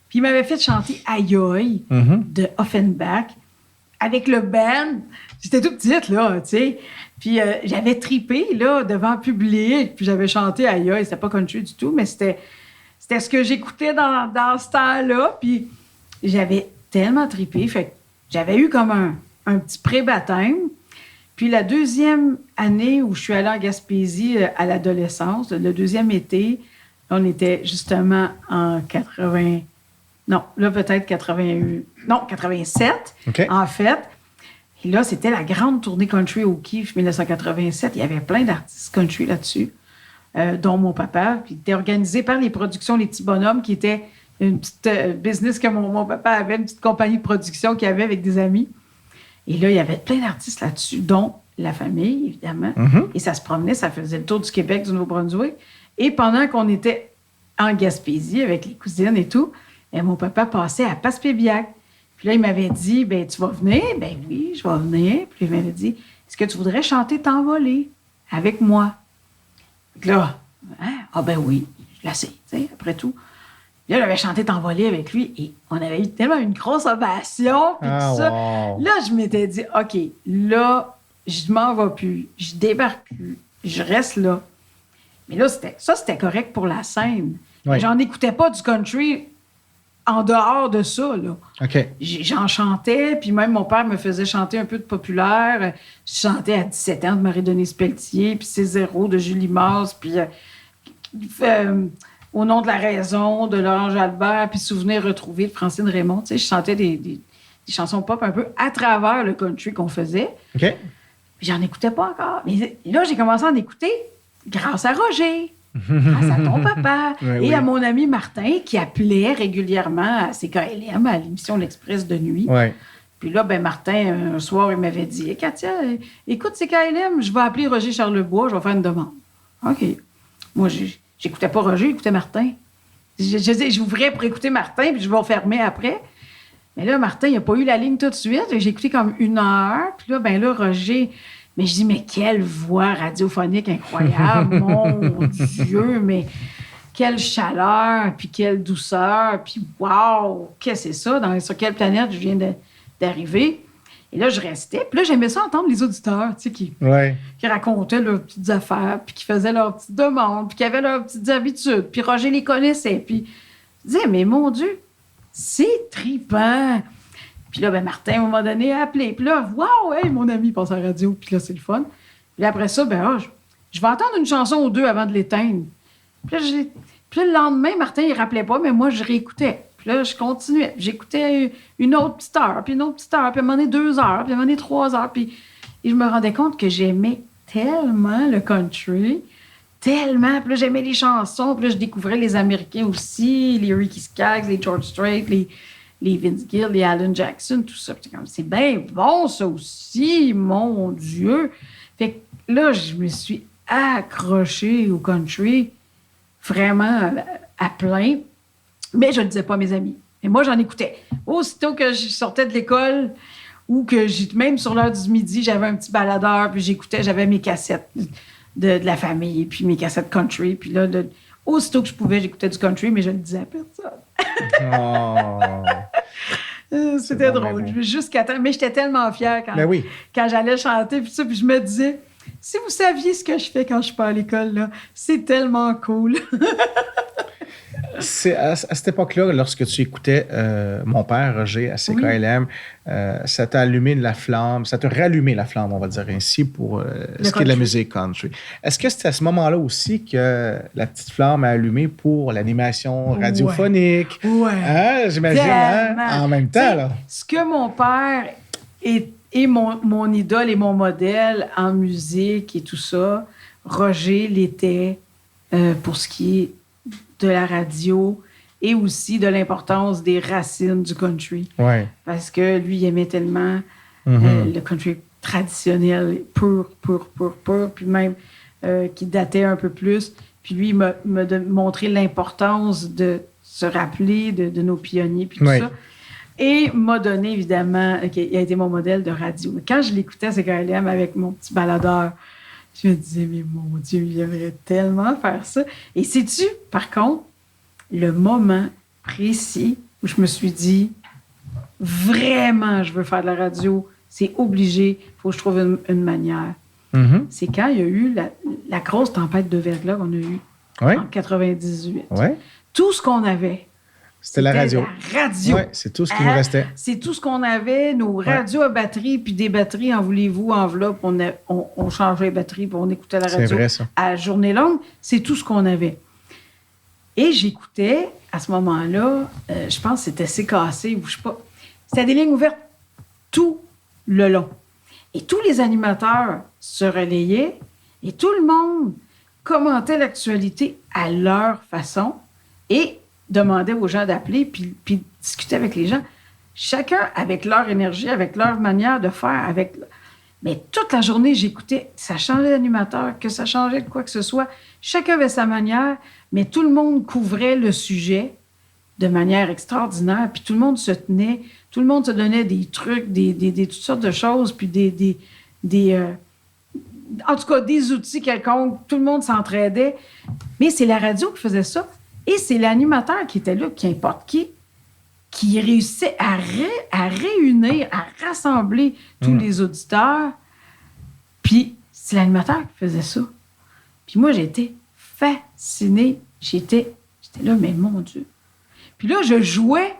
Puis il m'avait fait chanter Aïe Aïe de Offenbach avec le band. J'étais toute petite, là, tu sais. Puis j'avais tripé, là, devant le public. Puis j'avais chanté Aïe Aïe. C'était pas country du tout, mais c'était ce que j'écoutais dans ce temps-là. Puis j'avais tellement tripé. Fait que j'avais eu comme un petit pré-baptême. Puis la deuxième année où je suis allée en Gaspésie à l'adolescence, le deuxième été, on était justement en 80... Non, là, peut-être 88... Non, 87, OK. en fait. Et là, c'était la grande tournée country au Kiff 1987. Il y avait plein d'artistes country là-dessus. dont mon papa. Puis il était organisé par les productions Les Petits Bonhommes, qui était une petite business que mon papa avait, une petite compagnie de production qu'il avait avec des amis. Et là, il y avait plein d'artistes là-dessus, dont la famille, évidemment. Et ça se promenait, ça faisait le tour du Québec, du Nouveau-Brunswick. Et pendant qu'on était en Gaspésie avec les cousines et tout, mon papa passait à Passepébiac. Puis là, il m'avait dit, ben tu vas venir? Ben oui, je vais venir. Puis il m'avait dit, est-ce que tu voudrais chanter T'envoler avec moi? Puis là, ah ben oui, je l'essaie, tu sais, après tout. Puis là, j'avais chanté T'envoler avec lui et on avait eu tellement une grosse ovation. Puis tout ça. Wow. Là, je m'étais dit, OK, là, je m'en vais plus, je débarque plus, je reste là. Mais là, c'était correct pour la scène. Oui. J'en écoutais pas du country en dehors de ça, là. OK. J'en chantais, puis même mon père me faisait chanter un peu de populaire. Je chantais à 17 ans de Marie-Denise Pelletier, puis C'est Zéro de Julie Mars, puis Au nom de la raison de Laurent Jalbert, puis Souvenirs retrouvés de Francine Raymond. Tu sais, je chantais des chansons pop un peu à travers le country qu'on faisait. OK. Puis j'en écoutais pas encore. Mais là, j'ai commencé à en écouter grâce à Roger. Grâce à ton papa et à mon ami Martin qui appelait régulièrement à CKLM, à l'émission L'Express de nuit. Ouais. Puis là, ben Martin, un soir, il m'avait dit, Katia, écoute CKLM, je vais appeler Roger Charlebois, je vais faire une demande. OK. Moi, j'écoutais pas Roger, j'écoutais Martin. J'ouvrais pour écouter Martin, puis je vais fermer après. Mais là, Martin, il n'a pas eu la ligne tout de suite. J'ai écouté comme 1 heure. Puis là, ben là, Roger... Mais je dis, mais quelle voix radiophonique incroyable, mon Dieu, mais quelle chaleur, puis quelle douceur, puis wow, qu'est-ce que c'est ça? Sur quelle planète je viens d'arriver? Et là, je restais. Puis là, j'aimais ça entendre les auditeurs, tu sais, qui racontaient leurs petites affaires, puis qui faisaient leurs petites demandes, puis qui avaient leurs petites habitudes. Puis Roger les connaissait. Puis je disais, mais mon Dieu, c'est trippant. Puis là, ben Martin, à un moment donné, a appelé. Puis là, wow, hey, mon ami passe à la radio. Puis là, c'est le fun. Puis là, après ça, ben je vais entendre une chanson ou deux avant de l'éteindre. Puis là, le lendemain, Martin, il rappelait pas, mais moi, je réécoutais. Puis là, je continuais. J'écoutais une autre petite heure, puis une autre petite heure, puis à un moment donné, 2 heures, puis à un moment donné, 3 heures. Puis et je me rendais compte que j'aimais tellement le country, tellement. Puis là, j'aimais les chansons. Puis là, je découvrais les Américains aussi, les Ricky Skaggs, les George Strait, les Vince Gill, les Alan Jackson, tout ça. C'est bien bon, ça aussi, mon Dieu. Fait que là, je me suis accrochée au country vraiment à plein. Mais je ne le disais pas à mes amis. Et moi, j'en écoutais. Aussitôt que je sortais de l'école ou que même sur l'heure du midi, j'avais un petit baladeur, puis j'écoutais, j'avais mes cassettes de la famille, puis mes cassettes country. Puis là, aussitôt que je pouvais, j'écoutais du country, mais je ne le disais à personne. C'était drôle. Jusqu'à temps. Mais j'étais tellement fière quand j'allais chanter, puis ça, puis je me disais, si vous saviez ce que je fais quand je suis pas à l'école, là, c'est tellement cool. C'est à cette époque-là, lorsque tu écoutais mon père, Roger, à CKLM, ça t'a allumé la flamme, ça t'a rallumé la flamme, on va dire ainsi, pour ce qui est de la musique country. Est-ce que c'était à ce moment-là aussi que la petite flamme a allumé pour l'animation radiophonique? Ouais. Hein? J'imagine, hein? En même temps, là. Ce que mon père est mon idole et mon modèle en musique et tout ça, Roger l'était pour ce qui est de la radio et aussi de l'importance des racines du country. Ouais. Parce que lui, il aimait tellement le country traditionnel, pur, puis même qui datait un peu plus. Puis lui, il m'a montré l'importance de se rappeler de nos pionniers, puis tout ça. Et m'a donné, évidemment, il a été mon modèle de radio. Mais quand je l'écoutais à CKLM avec mon petit baladeur, je me disais, mais mon Dieu, j'aimerais tellement faire ça. Et sais-tu, par contre, le moment précis où je me suis dit, vraiment, je veux faire de la radio, c'est obligé, il faut que je trouve une manière. C'est quand il y a eu la grosse tempête de verglas qu'on a eue en 98. Ouais. Tout ce qu'on avait, c'était la radio. La radio. Oui, c'est tout ce qui nous restait. C'est tout ce qu'on avait. Nos radios à batterie, puis des batteries, en voulez-vous, enveloppe. On changeait les batteries, puis on écoutait la radio. C'est vrai, ça. À journée longue, c'est tout ce qu'on avait. Et j'écoutais, à ce moment-là, je pense que c'était CKC, ou je sais pas. C'était des lignes ouvertes tout le long. Et tous les animateurs se relayaient, et tout le monde commentaient l'actualité à leur façon et demandaient aux gens d'appeler puis discuter avec les gens. Chacun avec leur énergie, avec leur manière de faire. Mais toute la journée, j'écoutais. Ça changeait d'animateur, que ça changeait de quoi que ce soit. Chacun avait sa manière, mais tout le monde couvrait le sujet de manière extraordinaire. Puis tout le monde se tenait, tout le monde se donnait des trucs, toutes sortes de choses, puis en tout cas, des outils quelconques. Tout le monde s'entraidait. Mais c'est la radio qui faisait ça. Et c'est l'animateur qui était là, qu'importe qui réussissait à réunir, à rassembler tous les auditeurs. Puis c'est l'animateur qui faisait ça. Puis moi, j'étais fascinée. J'étais là, mais mon Dieu. Puis là, je jouais.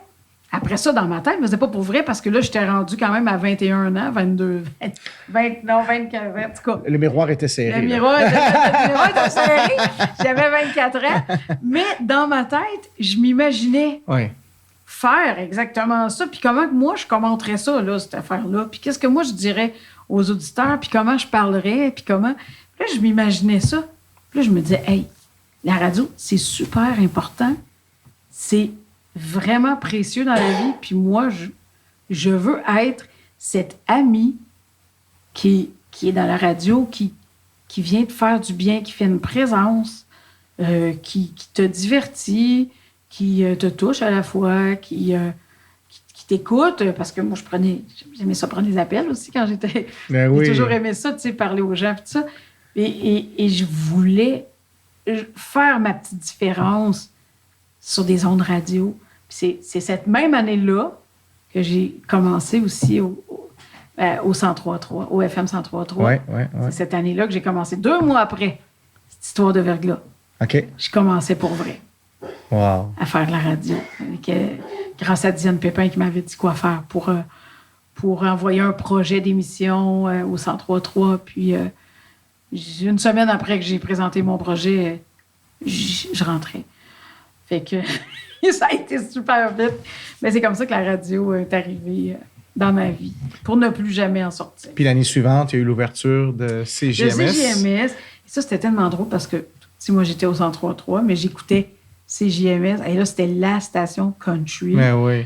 Après ça, dans ma tête, mais c'était pas pour vrai parce que là, j'étais rendue quand même à 21 ans, 22, 24, en tout cas. Le miroir était serré. Le miroir était serré. J'avais 24 ans. Mais dans ma tête, je m'imaginais faire exactement ça. Puis comment que moi, je commenterais ça, là, cette affaire-là. Puis qu'est-ce que moi, je dirais aux auditeurs. Puis comment je parlerais. Puis comment... Puis là, je m'imaginais ça. Puis là, je me disais, hey, la radio, c'est super important. C'est vraiment précieux dans la vie. Puis moi, je veux être cette amie qui est dans la radio, qui vient te faire du bien, qui fait une présence, qui te divertit, qui te touche à la fois, qui t'écoute. Parce que moi, j'aimais ça prendre des appels aussi quand j'étais... Ben oui. J'ai toujours aimé ça, tu sais, parler aux gens, tout ça. Et je voulais faire ma petite différence sur des ondes radio. C'est cette même année-là que j'ai commencé aussi au 103.3, au FM 103.3. Ouais. C'est cette année-là que j'ai commencé 2 mois après cette histoire de verglas. OK. Je commençais pour vrai à faire de la radio. Grâce à Diane Pépin qui m'avait dit quoi faire pour envoyer un projet d'émission au 103.3. Puis une semaine après que j'ai présenté mon projet, je rentrais. Fait que ça a été super vite. Mais c'est comme ça que la radio est arrivée dans ma vie, pour ne plus jamais en sortir. Puis l'année suivante, il y a eu l'ouverture de CJMS. De CJMS. Et ça, c'était tellement drôle parce que, moi, j'étais au 103.3, mais j'écoutais CJMS. Et là, c'était la station country. Mais oui.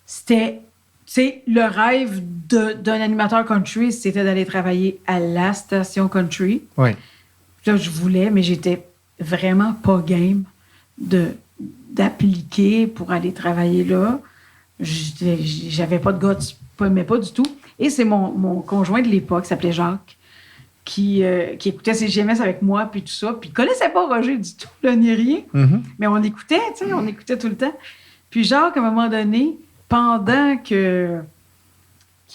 C'était... C'est le rêve d'un animateur country, c'était d'aller travailler à la station country. Oui. Là, je voulais, mais j'étais vraiment pas game d'appliquer pour aller travailler là. J'avais pas de gars, mais pas du tout. Et c'est mon conjoint de l'époque, qui s'appelait Jacques, qui écoutait CJMS avec moi, puis tout ça. Puis il connaissait pas Roger du tout, là, ni rien. Mm-hmm. Mais on écoutait, tu sais, on écoutait tout le temps. Puis Jacques, à un moment donné, pendant qu'il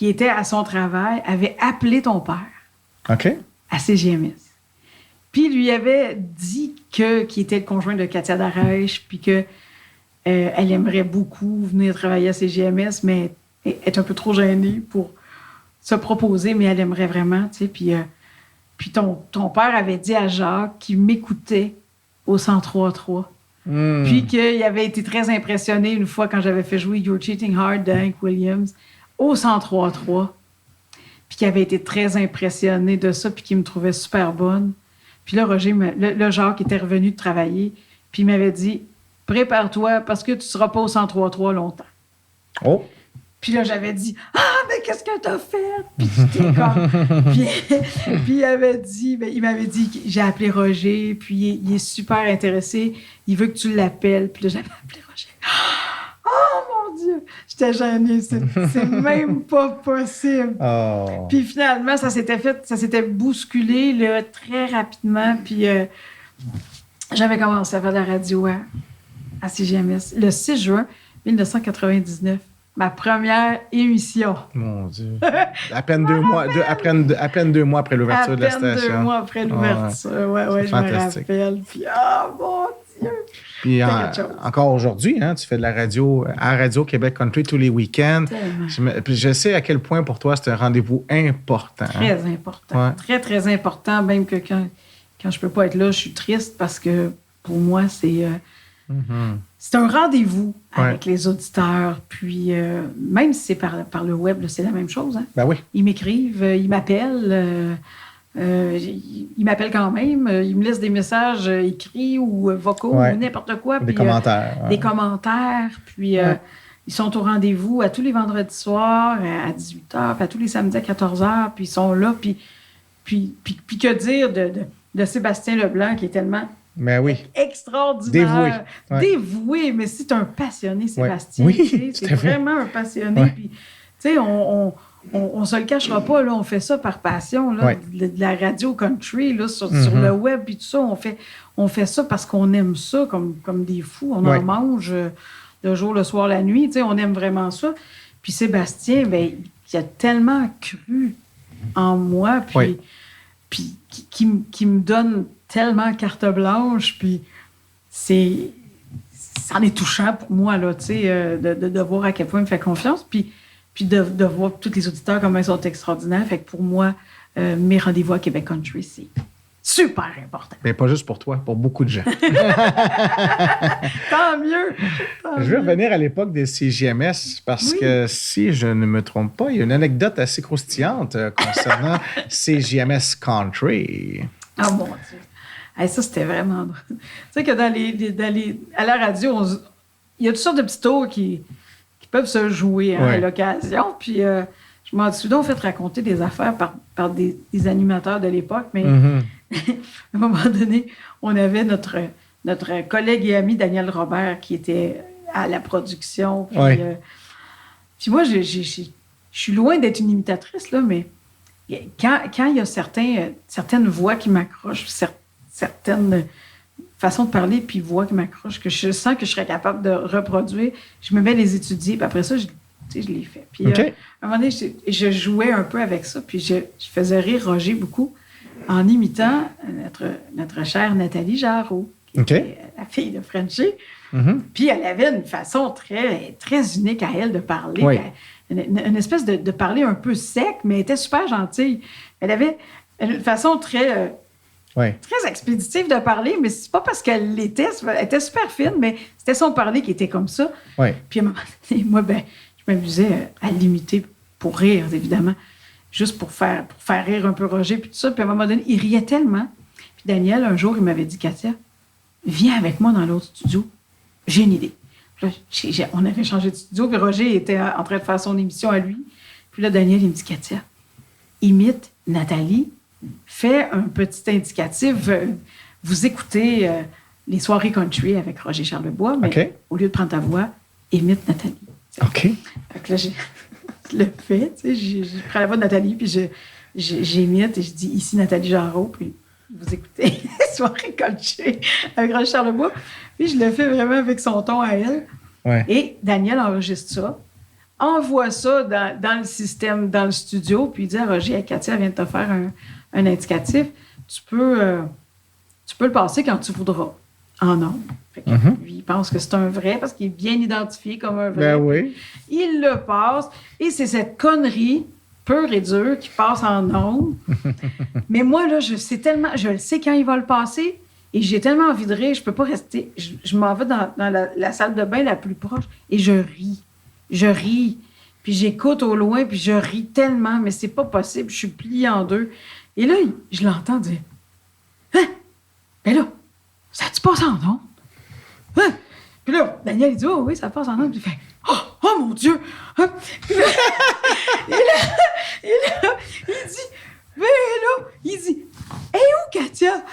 était à son travail, avait appelé ton père. OK. À CJMS. Puis lui avait dit qu'il était le conjoint de Katia Darèche, puis qu'elle aimerait beaucoup venir travailler à CJMS, mais elle est un peu trop gênée pour se proposer, mais elle aimerait vraiment, tu sais. Puis ton père avait dit à Jacques qu'il m'écoutait au 103.3. Puis qu'il avait été très impressionné une fois quand j'avais fait jouer You're Cheating Hard de Hank Williams au 103.3. Puis qu'il avait été très impressionné de ça, puis qu'il me trouvait super bonne. Puis là, Roger, le Jacques était revenu de travailler, puis il m'avait dit « Prépare-toi, parce que tu ne seras pas au 103.3 longtemps. » Oh! Puis là, j'avais dit « Ah, mais qu'est-ce que t'as fait? » Puis j'étais comme... puis il m'avait dit « J'ai appelé Roger, puis il est super intéressé, il veut que tu l'appelles. » Puis là, j'avais appelé Roger. Oh, mon Dieu! J'étais gênée, c'est même pas possible. Oh. Puis finalement, ça s'était bousculé là, très rapidement, puis j'avais commencé à faire de la radio à CJMS le 6 juin 1999. Ma première émission. Mon Dieu. À peine 2 mois, à peine 2 mois après l'ouverture de la station. À peine 2 mois après l'ouverture. Ouais, je me rappelle. Puis, mon Dieu. Puis encore aujourd'hui, hein, tu fais de la radio à Radio Québec Country tous les week-ends. Je sais à quel point pour toi c'est un rendez-vous important. Très important. Ouais. Très, très important. Même que quand je peux pas être là, je suis triste parce que pour moi, c'est... C'est un rendez-vous avec les auditeurs. Puis, même si c'est par le web, là, c'est la même chose. Hein? Ben oui. Ils m'écrivent, ils m'appellent. Il m'appelle quand même. Il me laisse des messages écrits ou vocaux Ouais. ou n'importe quoi. Des Puis, commentaires. des commentaires. Puis, ils sont au rendez-vous à tous les vendredis soirs à 18h, puis à tous les samedis à 14h. Puis, ils sont là. Puis que dire de Sébastien Leblanc, qui est tellement Mais oui. extraordinaire. Dévoué. Ouais. Dévoué, mais c'est un passionné, Sébastien. Oui, tu sais, tout c'est à fait. vraiment un passionné. Ouais. Puis, tu sais, on se le cachera pas, là, on fait ça par passion, là, Ouais. de la radio country, là, sur Mm-hmm. le web, puis tout ça, on fait ça parce qu'on aime ça comme des fous. On Ouais. en mange le jour, le soir, la nuit, tu sais, on aime vraiment ça. Puis Sébastien, ben, il a tellement cru en moi, puis, Ouais. puis qui me donne tellement carte blanche, puis c'en est touchant pour moi, là, tu sais, de voir à quel point il me fait confiance, puis de voir tous les auditeurs comment ils sont extraordinaires. Fait que pour moi, mes rendez-vous à Québec Country, c'est super important. Mais pas juste pour toi, pour beaucoup de gens. Tant mieux! Tant Je veux mieux. revenir à l'époque des CJMS parce Oui. que si je ne me trompe pas, il y a une anecdote assez croustillante concernant CJMS Country. Ah mon Dieu! Hey, ça, c'était vraiment drôle. Tu sais que à la radio, il y a toutes sortes de petits tours qui peuvent se jouer à Ouais. l'occasion. Puis je m'en suis donc fait raconter des affaires par des animateurs de l'époque, mais Mhm. à un moment donné, on avait notre collègue et ami Daniel Robert qui était à la production. Puis, Ouais. puis moi, je suis loin d'être une imitatrice, là, mais quand il y a certaines voix qui m'accrochent, certaines façons de parler puis voix qui m'accrochent, que je sens que je serais capable de reproduire, je me mets à les étudier, puis après ça, je les fais. Puis OK. à un moment donné, je jouais un peu avec ça, puis je faisais rire Roger beaucoup en imitant notre chère Nathalie Jarreau, qui OK. était la fille de Frenchie. Mhm. Puis elle avait une façon très, très unique à elle de parler. Oui. Une espèce de parler un peu sec, mais elle était super gentille. Elle avait une façon très expéditive de parler, mais c'est pas parce qu'elle l'était. Elle était super fine, mais c'était son parler qui était comme ça. Oui. Puis à un moment donné, moi, je m'amusais à l'imiter pour rire, évidemment, juste pour faire rire un peu Roger, puis tout ça. Puis à un moment donné, il riait tellement. Puis Daniel, un jour, il m'avait dit, Katia, viens avec moi dans l'autre studio. J'ai une idée. Puis là, on avait changé de studio, puis Roger était en train de faire son émission à lui. Puis là, Daniel, il me dit, Katia, imite Nathalie, fais un petit indicatif. Vous écoutez les soirées country avec Roger Charlebois, mais OK. au lieu de prendre ta voix, imite Nathalie. OK. Fait que là, je le fais, tu sais, je prends la voix de Nathalie, puis j'imite et je dis ici Nathalie Jarreau, puis vous écoutez les soirées country avec Roger Charlebois. Puis je le fais vraiment avec son ton à elle. Ouais. Et Daniel enregistre ça, envoie ça dans le système, dans le studio, puis il dit à Roger, hey, Katia vient de te faire un indicatif. Tu peux le passer quand tu voudras, en ondes. Fait que lui, il pense que c'est un vrai, parce qu'il est bien identifié comme un vrai. Ben oui. Il le passe, et c'est cette connerie pure et dure qui passe en ondes. Mais moi, là, je le sais quand il va le passer, et j'ai tellement envie de rire, je peux pas rester. Je m'en vais dans la salle de bain la plus proche, et je ris. Je ris. Puis j'écoute au loin, puis je ris tellement, mais c'est pas possible. Je suis pliée en deux. Et là, je l'entends dire, « Hein? Ben là, ça a-tu passé en ondes? Hein? » Puis là, Daniel, il dit, « Oh oui, ça passe en ondes. » Puis il fait, « Oh mon Dieu! Hein? » Puis là, il dit, « Ben là, il dit, « Hey, où Katia? »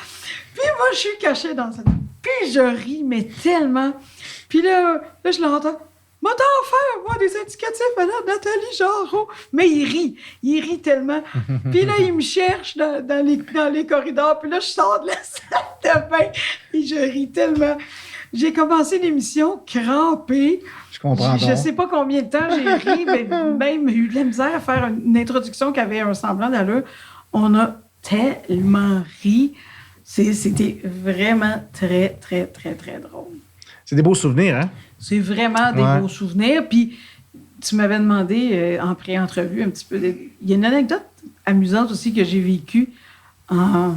Puis moi, je suis cachée dans cette... Puis je ris, mais tellement. Puis là je l'entends. « Moi, t'en faire, moi, des indicatifs à la Nathalie Jarreau. » Mais il rit tellement. Puis là, il me cherche dans les corridors. Puis là, je sors de la salle de bain et je ris tellement. J'ai commencé l'émission crampée. Je comprends. Je sais pas combien de temps j'ai ri, mais même eu de la misère à faire une introduction qui avait un semblant d'allure. On a tellement ri. C'était vraiment très, très, très, très drôle. C'est des beaux souvenirs, hein? C'est vraiment des beaux souvenirs. Puis, tu m'avais demandé en pré-entrevue un petit peu... Il y a une anecdote amusante aussi que j'ai vécue en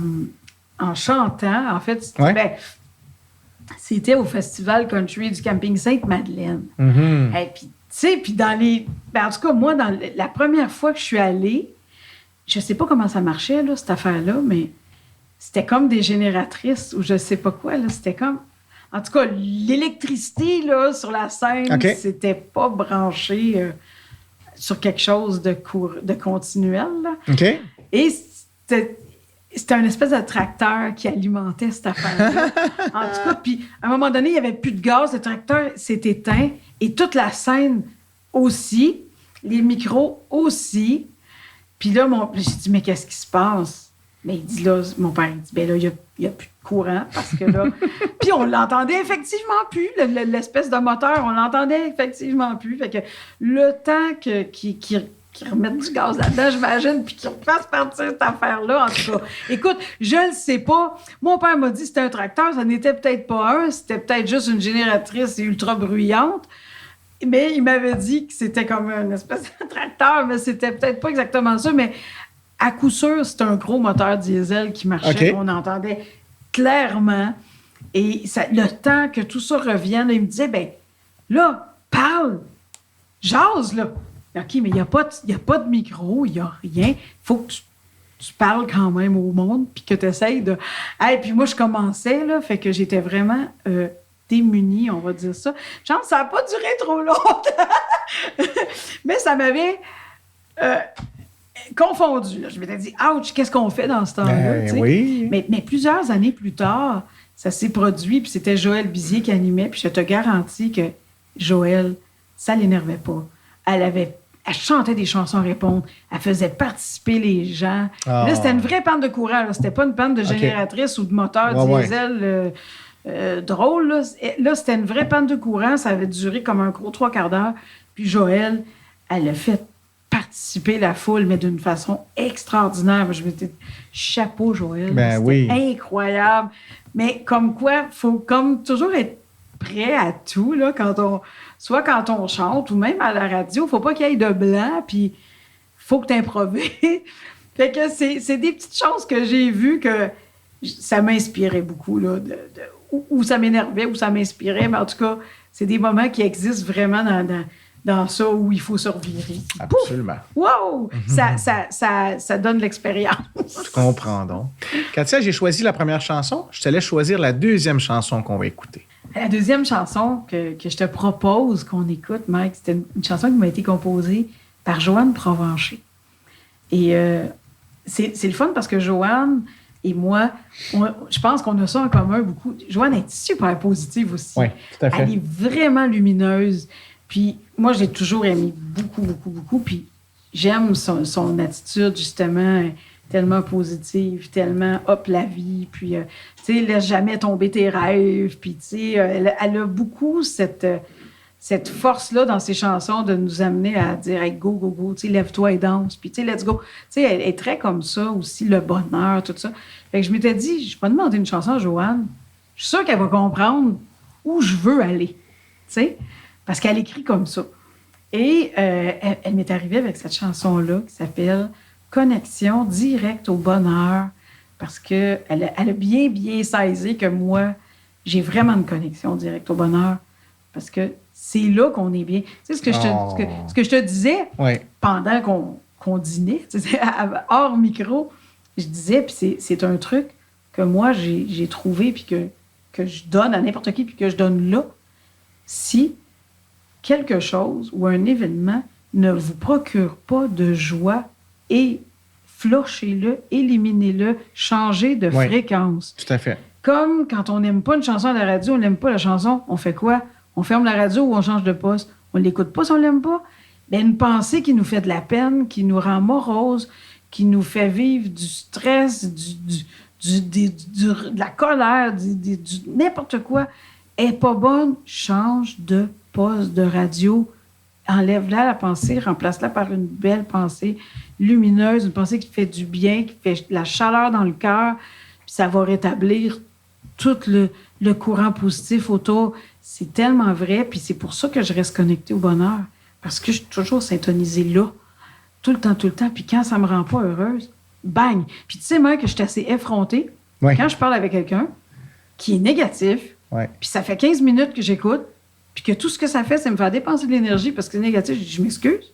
chantant. En fait, c'était au Festival Country du Camping Sainte-Madeleine. Mhm. Et puis, tu sais, puis en tout cas, moi, la première fois que je suis allée, je sais pas comment ça marchait, là, cette affaire-là, mais c'était comme des génératrices ou je sais pas quoi, là. C'était comme... En tout cas, l'électricité, là, sur la scène, OK. c'était pas branché sur quelque chose de continuel, là. OK. Et c'était un espèce de tracteur qui alimentait cette affaire-là. En tout cas, puis à un moment donné, il n'y avait plus de gaz, le tracteur s'est éteint et toute la scène aussi, les micros aussi. Puis là, j'ai dit, mais qu'est-ce qui se passe? Mais il dit là, mon père, il dit, ben là, il n'y a plus de courant parce que là... Puis on l'entendait effectivement plus, l'espèce de moteur, on l'entendait effectivement plus. Fait que le temps qu'ils remettent du gaz là-dedans, j'imagine, puis qu'ils refassent partir cette affaire-là, en tout cas. Écoute, je ne sais pas. Mon père m'a dit que c'était un tracteur, ça n'était peut-être pas un, c'était peut-être juste une génératrice ultra bruyante. Mais il m'avait dit que c'était comme une espèce de tracteur, mais c'était peut-être pas exactement ça. Mais à coup sûr, c'était un gros moteur diesel qui marchait. OK. On entendait clairement. Et le temps que tout ça revienne, il me disait, ben là, parle, jase, là. OK, mais il n'y a pas de micro, il n'y a rien. Il faut que tu parles quand même au monde, puis que tu essayes de... Hey, puis moi, je commençais, là, fait que j'étais vraiment démunie, on va dire ça. Chance, ça n'a pas duré trop longtemps. Mais ça m'avait confondu. Là. Je m'étais dit, ouch, qu'est-ce qu'on fait dans ce temps-là? Tu sais? Oui. Mais plusieurs années plus tard, ça s'est produit, puis c'était Joël Bizier qui animait, puis je te garantis que Joël, ça l'énervait pas. Elle chantait des chansons à répondre. Elle faisait participer les gens. Là, c'était une vraie panne de courant. Là. C'était pas une panne de génératrice ou de moteur diesel drôle. Là, c'était une vraie panne de courant. Ça avait duré comme un gros 3/4 d'heure. Puis Joël, elle a fait participer la foule, mais d'une façon extraordinaire. Je m'étais dit, chapeau, Joël. Ben c'était incroyable. Mais comme quoi, il faut comme toujours être prêt à tout, là, soit quand on chante ou même à la radio, faut pas qu'il y ait de blanc, puis faut que tu improvises. Fait que c'est des petites choses que j'ai vues que ça m'inspirait beaucoup, là, ou ça m'énervait, ou ça m'inspirait, mais en tout cas, c'est des moments qui existent vraiment dans ça où il faut se revirer. Absolument. Pouf! Wow! Ça donne l'expérience. Je comprends donc. Katia, j'ai choisi la première chanson. Je te laisse choisir la deuxième chanson qu'on va écouter. La deuxième chanson que je te propose qu'on écoute, Mike, c'était une chanson qui m'a été composée par Joanne Provencher. Et c'est le fun parce que Joanne et moi, je pense qu'on a ça en commun beaucoup. Joanne est super positive aussi. Oui, tout à fait. Elle est vraiment lumineuse. Puis moi, je l'ai toujours aimée beaucoup, beaucoup, beaucoup. Puis j'aime son attitude, justement, tellement positive, tellement hop la vie. Puis, tu sais, laisse jamais tomber tes rêves. Puis, tu sais, elle a beaucoup cette force-là dans ses chansons de nous amener à dire hey, go, go, go, tu sais, lève-toi et danse. Puis, tu sais, let's go. Tu sais, elle est très comme ça aussi, le bonheur, tout ça. Fait que je m'étais dit, je vais demander une chanson à Joanne. Je suis sûre qu'elle va comprendre où je veux aller. Tu sais, parce qu'elle écrit comme ça. Et elle m'est arrivée avec cette chanson-là qui s'appelle Connexion directe au bonheur, parce qu'elle a bien, bien saisi que moi, j'ai vraiment une connexion directe au bonheur, parce que c'est là qu'on est bien. Tu sais, ce que je te disais pendant qu'on dînait, tu sais, hors micro, je disais, puis c'est un truc que moi, j'ai trouvé, puis que je donne à n'importe qui, puis que je donne là, si quelque chose ou un événement ne vous procure pas de joie, et flushez-le, éliminez-le, changez de fréquence. Tout à fait. Comme quand on n'aime pas une chanson à la radio, on n'aime pas la chanson, on fait quoi? On ferme la radio ou on change de poste? On ne l'écoute pas si on ne l'aime pas? Bien, une pensée qui nous fait de la peine, qui nous rend morose, qui nous fait vivre du stress, de la colère, du n'importe quoi, est pas bonne, change de poste de radio. Enlève-la, la pensée, remplace-la par une belle pensée lumineuse, une pensée qui fait du bien, qui fait de la chaleur dans le cœur, puis ça va rétablir tout le courant positif autour. C'est tellement vrai, puis c'est pour ça que je reste connectée au bonheur, parce que je suis toujours syntonisée là, tout le temps, puis quand ça me rend pas heureuse, bang! Puis tu sais, moi, que je suis assez effrontée, quand je parle avec quelqu'un qui est négatif, puis ça fait 15 minutes que j'écoute, puis que tout ce que ça fait, c'est me faire dépenser de l'énergie parce que c'est négatif. Je dis, je m'excuse.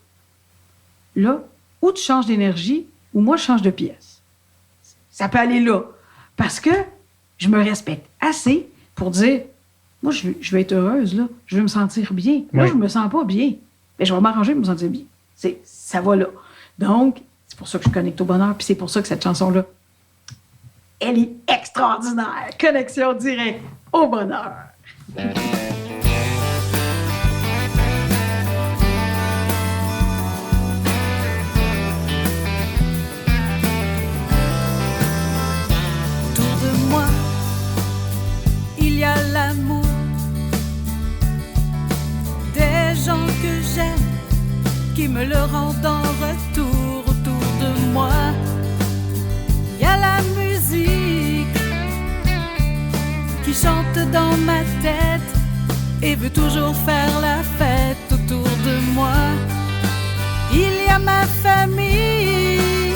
Là, ou tu changes d'énergie, ou moi, je change de pièce. Ça peut aller là. Parce que je me respecte assez pour dire, moi, je veux être heureuse, là. Je veux me sentir bien. Là, je me sens pas bien. Mais je vais m'arranger pour me sentir bien. Ça va là. Donc, c'est pour ça que je connecte au bonheur, puis c'est pour ça que cette chanson-là, elle est extraordinaire. Connexion directe au bonheur. Autour de moi, il y a l'amour des gens que j'aime qui me le rendent en retour. Autour de moi, il y a la musique qui chante dans ma tête et veut toujours faire la fête. Autour de moi, il y a ma famille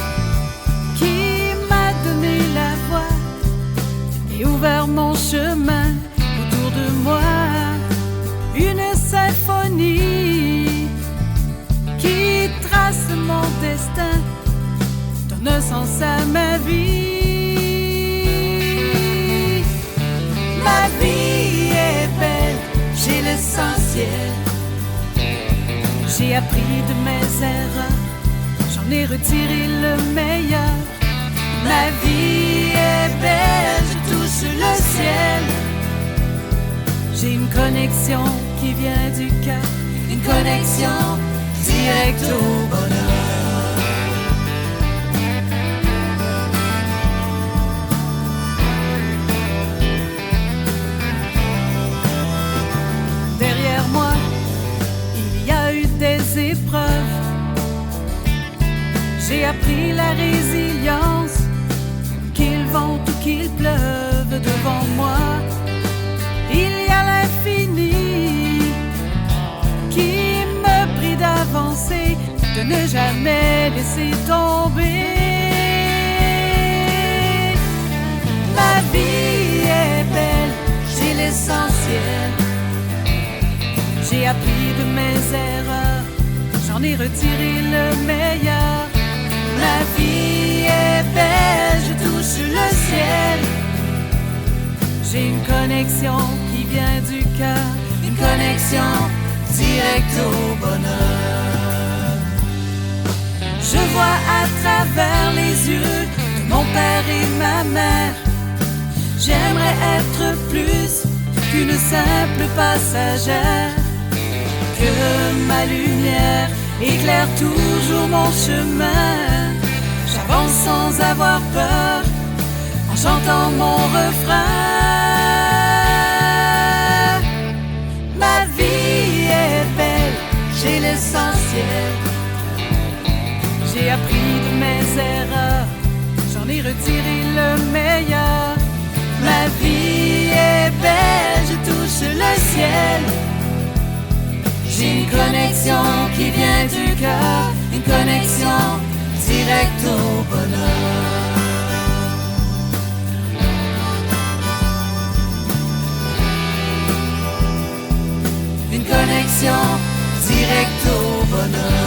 qui m'a donné la voix et ouvert mon chemin. Autour de moi, une symphonie qui trace mon destin, donne sens à ma vie. Ma vie est belle, j'ai l'essentiel. J'ai appris de mes erreurs, j'en ai retiré le meilleur. Ma vie est belle, je touche le ciel. J'ai une connexion qui vient du cœur, une connexion directe au bonheur. Derrière moi, il y a eu des épreuves. J'ai appris la résilience, qu'il vente ou qu'il pleuve devant moi. Il y a l'infini qui me prie d'avancer, de ne jamais laisser tomber. Ma vie est belle, j'ai l'essentiel. J'ai appris de mes erreurs, j'en ai retiré le meilleur. Ma vie est belle, je touche le ciel. J'ai une connexion qui vient du cœur, une connexion directe au bonheur. Je vois à travers les yeux de mon père et ma mère. J'aimerais être plus qu'une simple passagère. Que ma lumière éclaire toujours mon chemin. J'avance sans avoir peur, en chantant mon refrain. Ma vie est belle, j'ai l'essentiel. J'ai appris de mes erreurs, j'en ai retiré le meilleur. Ma vie est belle, je touche le ciel. J'ai une connexion qui vient du cœur, une connexion directe au bonheur. Une connexion directe au bonheur.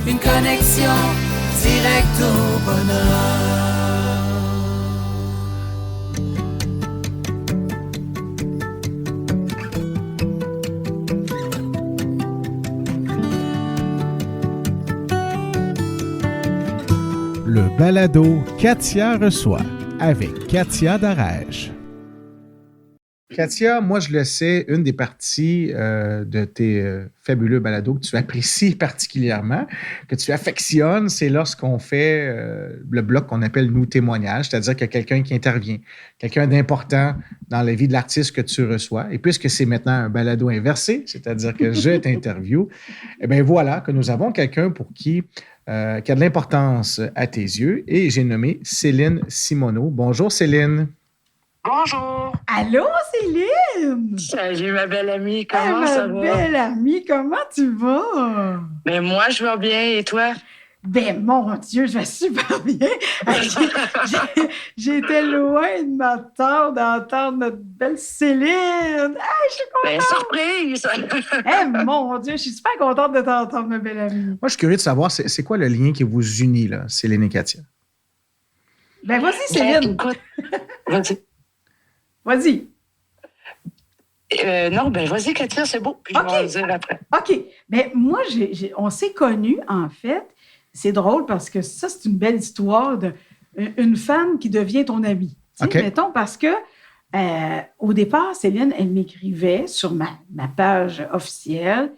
Une connexion directe au bonheur. Le balado Katia reçoit avec Katia Darèche. Katia, moi je le sais, une des parties de tes fabuleux balados que tu apprécies particulièrement, que tu affectionnes, c'est lorsqu'on fait le bloc qu'on appelle « Nous témoignages », c'est-à-dire qu'il y a quelqu'un qui intervient, quelqu'un d'important dans la vie de l'artiste que tu reçois. Et puisque c'est maintenant un balado inversé, c'est-à-dire que je t'interviewe, eh bien voilà que nous avons quelqu'un pour qui a de l'importance à tes yeux, et j'ai nommé Céline Simoneau. Bonjour Céline. Bonjour! Allô, Céline! Salut, ma belle amie, comment Ah, ça ma va? belle amie, comment tu vas? Mais moi, je vais bien, et toi? Ben, mon Dieu, je vais super bien. J'étais loin de m'attendre d'entendre notre belle Céline. Hey, je suis Ben, contente. surprise! Hey, mon Dieu, je suis super contente de t'entendre, ma belle amie. Moi, je suis curieux de savoir, c'est quoi le lien qui vous unit, là, Céline et Katia? Ben, vas-y, Ben, Céline. écoute, vas-y. Vas-y. Non, ben vas-y, Katia, c'est beau. Puis OK. je vais le dire après. OK. Mais moi, on s'est connus, en fait. C'est drôle parce que ça, c'est une belle histoire d'une femme qui devient ton amie. Tu sais, OK. mettons, parce que au départ, Céline, elle m'écrivait sur ma page officielle.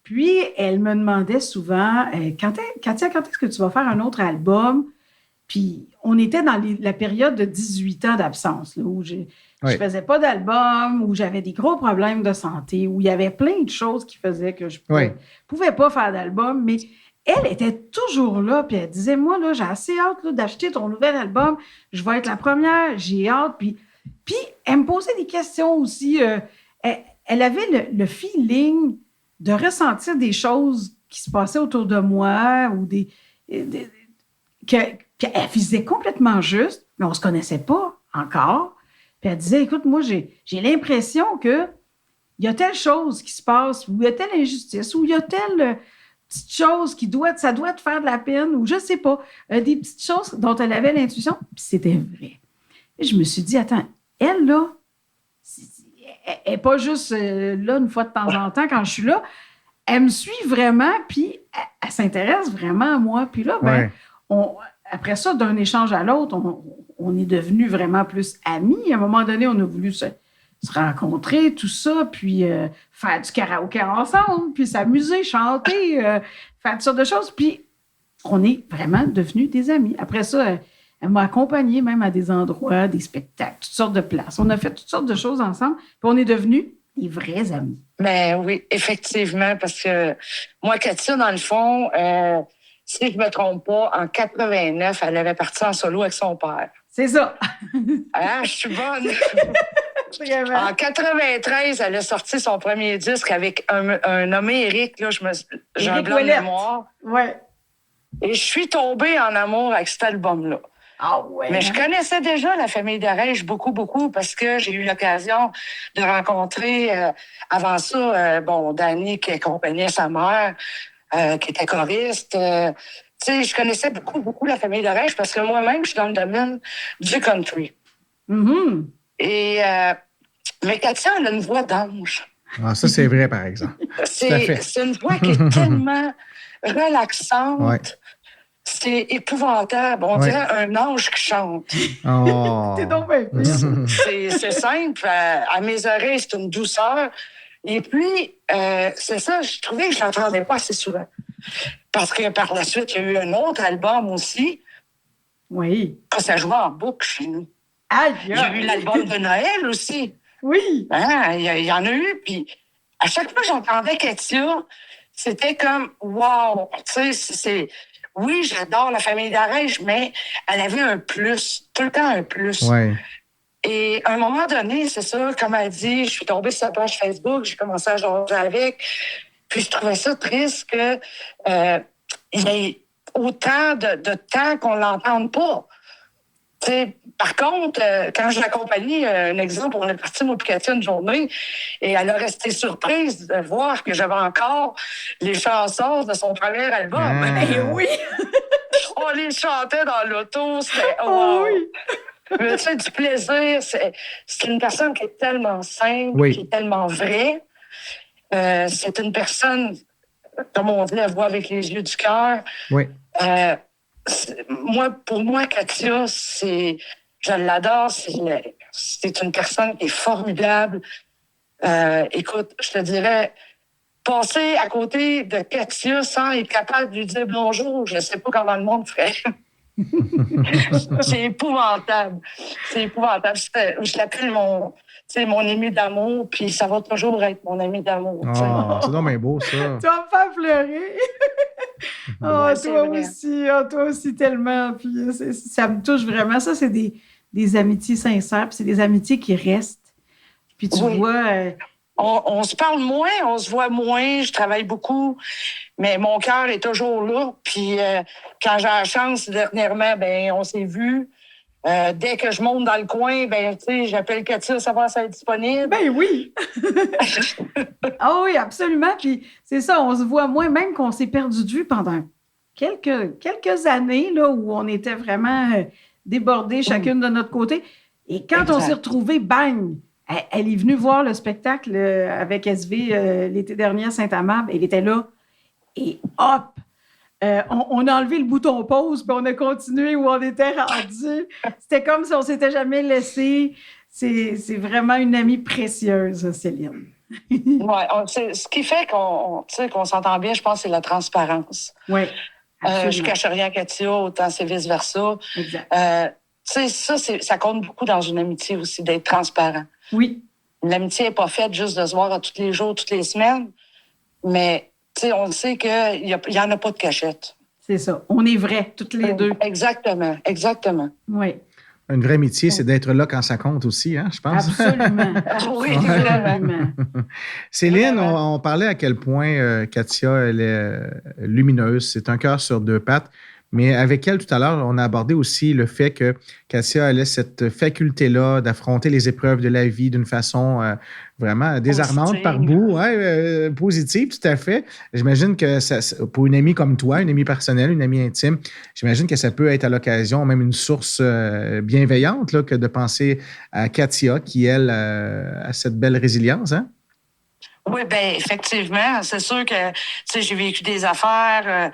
Puis, elle me demandait souvent, Katia, quand est-ce que tu vas faire un autre album? Puis, on était dans la période de 18 ans d'absence, là, où je Oui. faisais pas d'album, où j'avais des gros problèmes de santé, où il y avait plein de choses qui faisaient que je Oui. pouvais pas faire d'album. Mais elle était toujours là, puis elle disait, moi, là, j'ai assez hâte là, d'acheter ton nouvel album. Je vais être la première, j'ai hâte. Puis elle me posait des questions aussi. Elle avait le feeling de ressentir des choses qui se passaient autour de moi ou qu'elle faisait complètement juste, mais on ne se connaissait pas encore. Puis elle disait, écoute, moi, j'ai l'impression qu'il y a telle chose qui se passe, ou il y a telle injustice, ou il y a telle petite chose ça doit te faire de la peine, ou je ne sais pas, des petites choses dont elle avait l'intuition, puis c'était vrai. Et je me suis dit, attends, elle, là, elle n'est pas juste là une fois de temps en temps quand je suis là, elle me suit vraiment, puis elle s'intéresse vraiment à moi. Puis là, ben, après ça, d'un échange à l'autre, on est devenus vraiment plus amis. À un moment donné, on a voulu se rencontrer, tout ça, puis faire du karaoké ensemble, puis s'amuser, chanter, faire toutes sortes de choses. Puis on est vraiment devenus des amis. Après ça, elle m'a accompagnée même à des endroits, des spectacles, toutes sortes de places. On a fait toutes sortes de choses ensemble, puis on est devenus des vrais amis. Ben oui, effectivement, parce que moi, Katia, dans le fond, si je ne me trompe pas, en 89, elle avait parti en solo avec son père. C'est ça. Ah, je suis bonne. Vraiment. En 93, elle a sorti son premier disque avec un nommé Éric. Là, j'ai un Éric blanc de Ouellette. mémoire. Ouais. Et je suis tombée en amour avec cet album-là. Ah ouais. Mais je connaissais déjà la famille Darèche beaucoup, beaucoup, parce que j'ai eu l'occasion de rencontrer, avant ça, Dany qui accompagnait sa mère, qui était choriste. Tu sais, je connaissais beaucoup, beaucoup la famille Darèche parce que moi-même, je suis dans le domaine du country. Mm-hmm. Et, mais Katia, elle a une voix d'ange. Ah, ça, c'est vrai, par exemple. C'est une voix qui est tellement relaxante. Ouais. C'est épouvantable. On dirait un ange qui chante. Oh. T'es donc bien fine. C'est simple. À mes oreilles, c'est une douceur. Et puis, c'est ça, je trouvais que je l'entendais pas assez souvent. Parce que par la suite, il y a eu un autre album aussi. Oui. Ça jouait en boucle chez nous. Aïe, Il y a eu l'album de Noël aussi. Oui. Hein, il y en a eu. Puis, à chaque fois que j'entendais Katia, c'était comme, wow! Tu sais, oui, j'adore la famille Darèche, mais elle avait un plus, tout le temps un plus. Ouais. Et à un moment donné, c'est ça, comme elle dit, je suis tombée sur sa page Facebook, j'ai commencé à jaser avec, puis je trouvais ça triste que il y ait autant de temps qu'on l'entende pas. T'sais, par contre, quand je l'accompagnais, un exemple, on est parti, moi, puis Katia, une journée, et elle a resté surprise de voir que j'avais encore les chansons de son premier album. Ah. Eh oui. On les chantait dans l'auto, c'était Oh wow. oui. Mais tu sais, du plaisir, c'est une personne qui est tellement simple, Oui. qui est tellement vraie. C'est une personne, comme on dit, elle voit avec les yeux du cœur. Oui. Pour moi, Katia, je l'adore. C'est une personne qui est formidable. Écoute, je te dirais, passer à côté de Katia sans être capable de lui dire bonjour, je ne sais pas comment le monde ferait. C'est épouvantable. C'est épouvantable. Je l'appelle mon ami d'amour, puis ça va toujours être mon ami d'amour. Oh, c'est donc bien beau, ça. Tu vas me faire pleurer. Ouais, c'est Toi aussi tellement. Puis ça me touche vraiment. Ça, c'est des amitiés sincères, puis c'est des amitiés qui restent. Puis tu vois, On se parle moins, on se voit moins, je travaille beaucoup, mais mon cœur est toujours là. Puis quand j'ai la chance, dernièrement, ben on s'est vus. Dès que je monte dans le coin, ben tu sais, j'appelle Katia, savoir si elle est disponible. Ben oui! Ah oui, absolument. Puis c'est ça, on se voit moins, même qu'on s'est perdu de vue pendant quelques années là, où on était vraiment débordés chacune de notre côté. Et quand on s'est retrouvés, bang! Elle est venue voir le spectacle avec SV l'été dernier à Saint-Amand. Elle était là. Et hop! On a enlevé le bouton pause, puis on a continué où on était rendu. C'était comme si on ne s'était jamais laissé. C'est vraiment une amie précieuse, Céline. Oui, ce qui fait qu'on s'entend bien, je pense, c'est la transparence. Oui. Je ne cache rien à Katia, autant c'est vice-versa. Exact. Ça compte beaucoup dans une amitié aussi, d'être transparent. Oui. L'amitié n'est pas faite juste de se voir tous les jours, toutes les semaines, mais on sait qu'il n'y en a pas de cachette. C'est ça. On est vrais, toutes les deux. Exactement. Oui. Une vraie amitié, c'est d'être là quand ça compte aussi, hein, je pense. Absolument. Oui, vraiment. Céline, on parlait à quel point Katia, elle est lumineuse. C'est un cœur sur deux pattes. Mais avec elle, tout à l'heure, on a abordé aussi le fait que Katia, elle a cette faculté-là d'affronter les épreuves de la vie d'une façon vraiment désarmante positive. par bout. Positive, tout à fait. J'imagine que pour une amie comme toi, une amie personnelle, une amie intime, j'imagine que ça peut être à l'occasion même une source bienveillante là, que de penser à Katia qui, elle, a cette belle résilience. Hein? Oui, bien, effectivement. C'est sûr que j'ai vécu des affaires...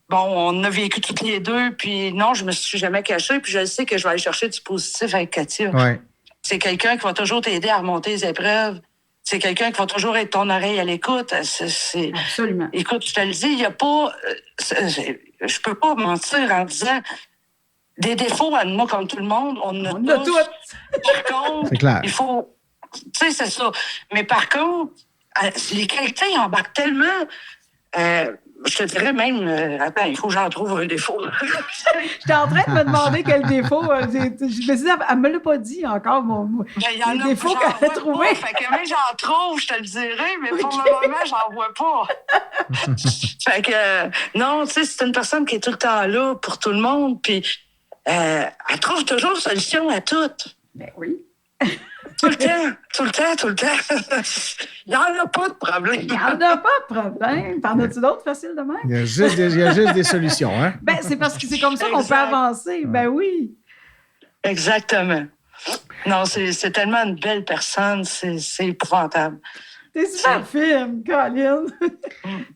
Bon, on a vécu toutes les deux, puis non, je me suis jamais cachée, puis je sais que je vais aller chercher du positif avec Katia. Ouais. C'est quelqu'un qui va toujours t'aider à remonter les épreuves. C'est quelqu'un qui va toujours être ton oreille à l'écoute. Absolument. Écoute, je te le dis, il n'y a pas... je peux pas mentir en disant... Des défauts, moi, comme tout le monde, on a tous. Par contre, c'est clair. Il faut... Tu sais, c'est ça. Mais par contre, les qualités embarquent tellement... je te dirais même, attends, il faut que j'en trouve un défaut. J'étais en train de me demander quel défaut. Je me suis dit, elle me l'a pas dit encore, les défauts qu'elle a trouvés. Fait que même j'en trouve, je te le dirai, mais pour le moment, j'en vois pas. Fait que, non, tu sais, c'est une personne qui est tout le temps là pour tout le monde, puis elle trouve toujours solution à tout. Ben oui. Tout le temps. Il n'y en a pas de problème. Il n'y en a pas de problème. T'en as-tu d'autres faciles de même? Il y a juste des solutions. Hein? Ben, c'est parce que c'est comme ça qu'on peut avancer. Ben oui. Exactement. Non, c'est tellement une belle personne, c'est épouvantable. T'es super fine, Colin.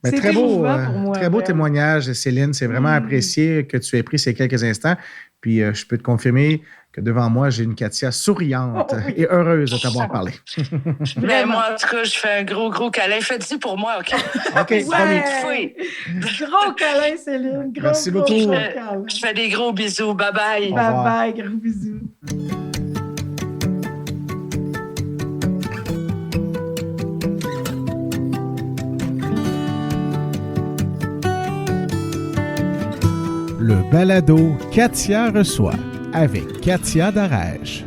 Mais c'est très beau, pour moi, très beau témoignage, Céline. C'est vraiment apprécié que tu aies pris ces quelques instants. Puis je peux te confirmer que devant moi, j'ai une Katia souriante et heureuse de t'avoir parlé. Mais moi, en tout cas, je fais un gros câlin. Faites-y pour moi, OK? OK, promis. Gros câlin, Céline. Merci beaucoup. Je fais des gros bisous. Bye-bye. Bye-bye, gros bisous. Le balado Katia reçoit avec Katia Darèche.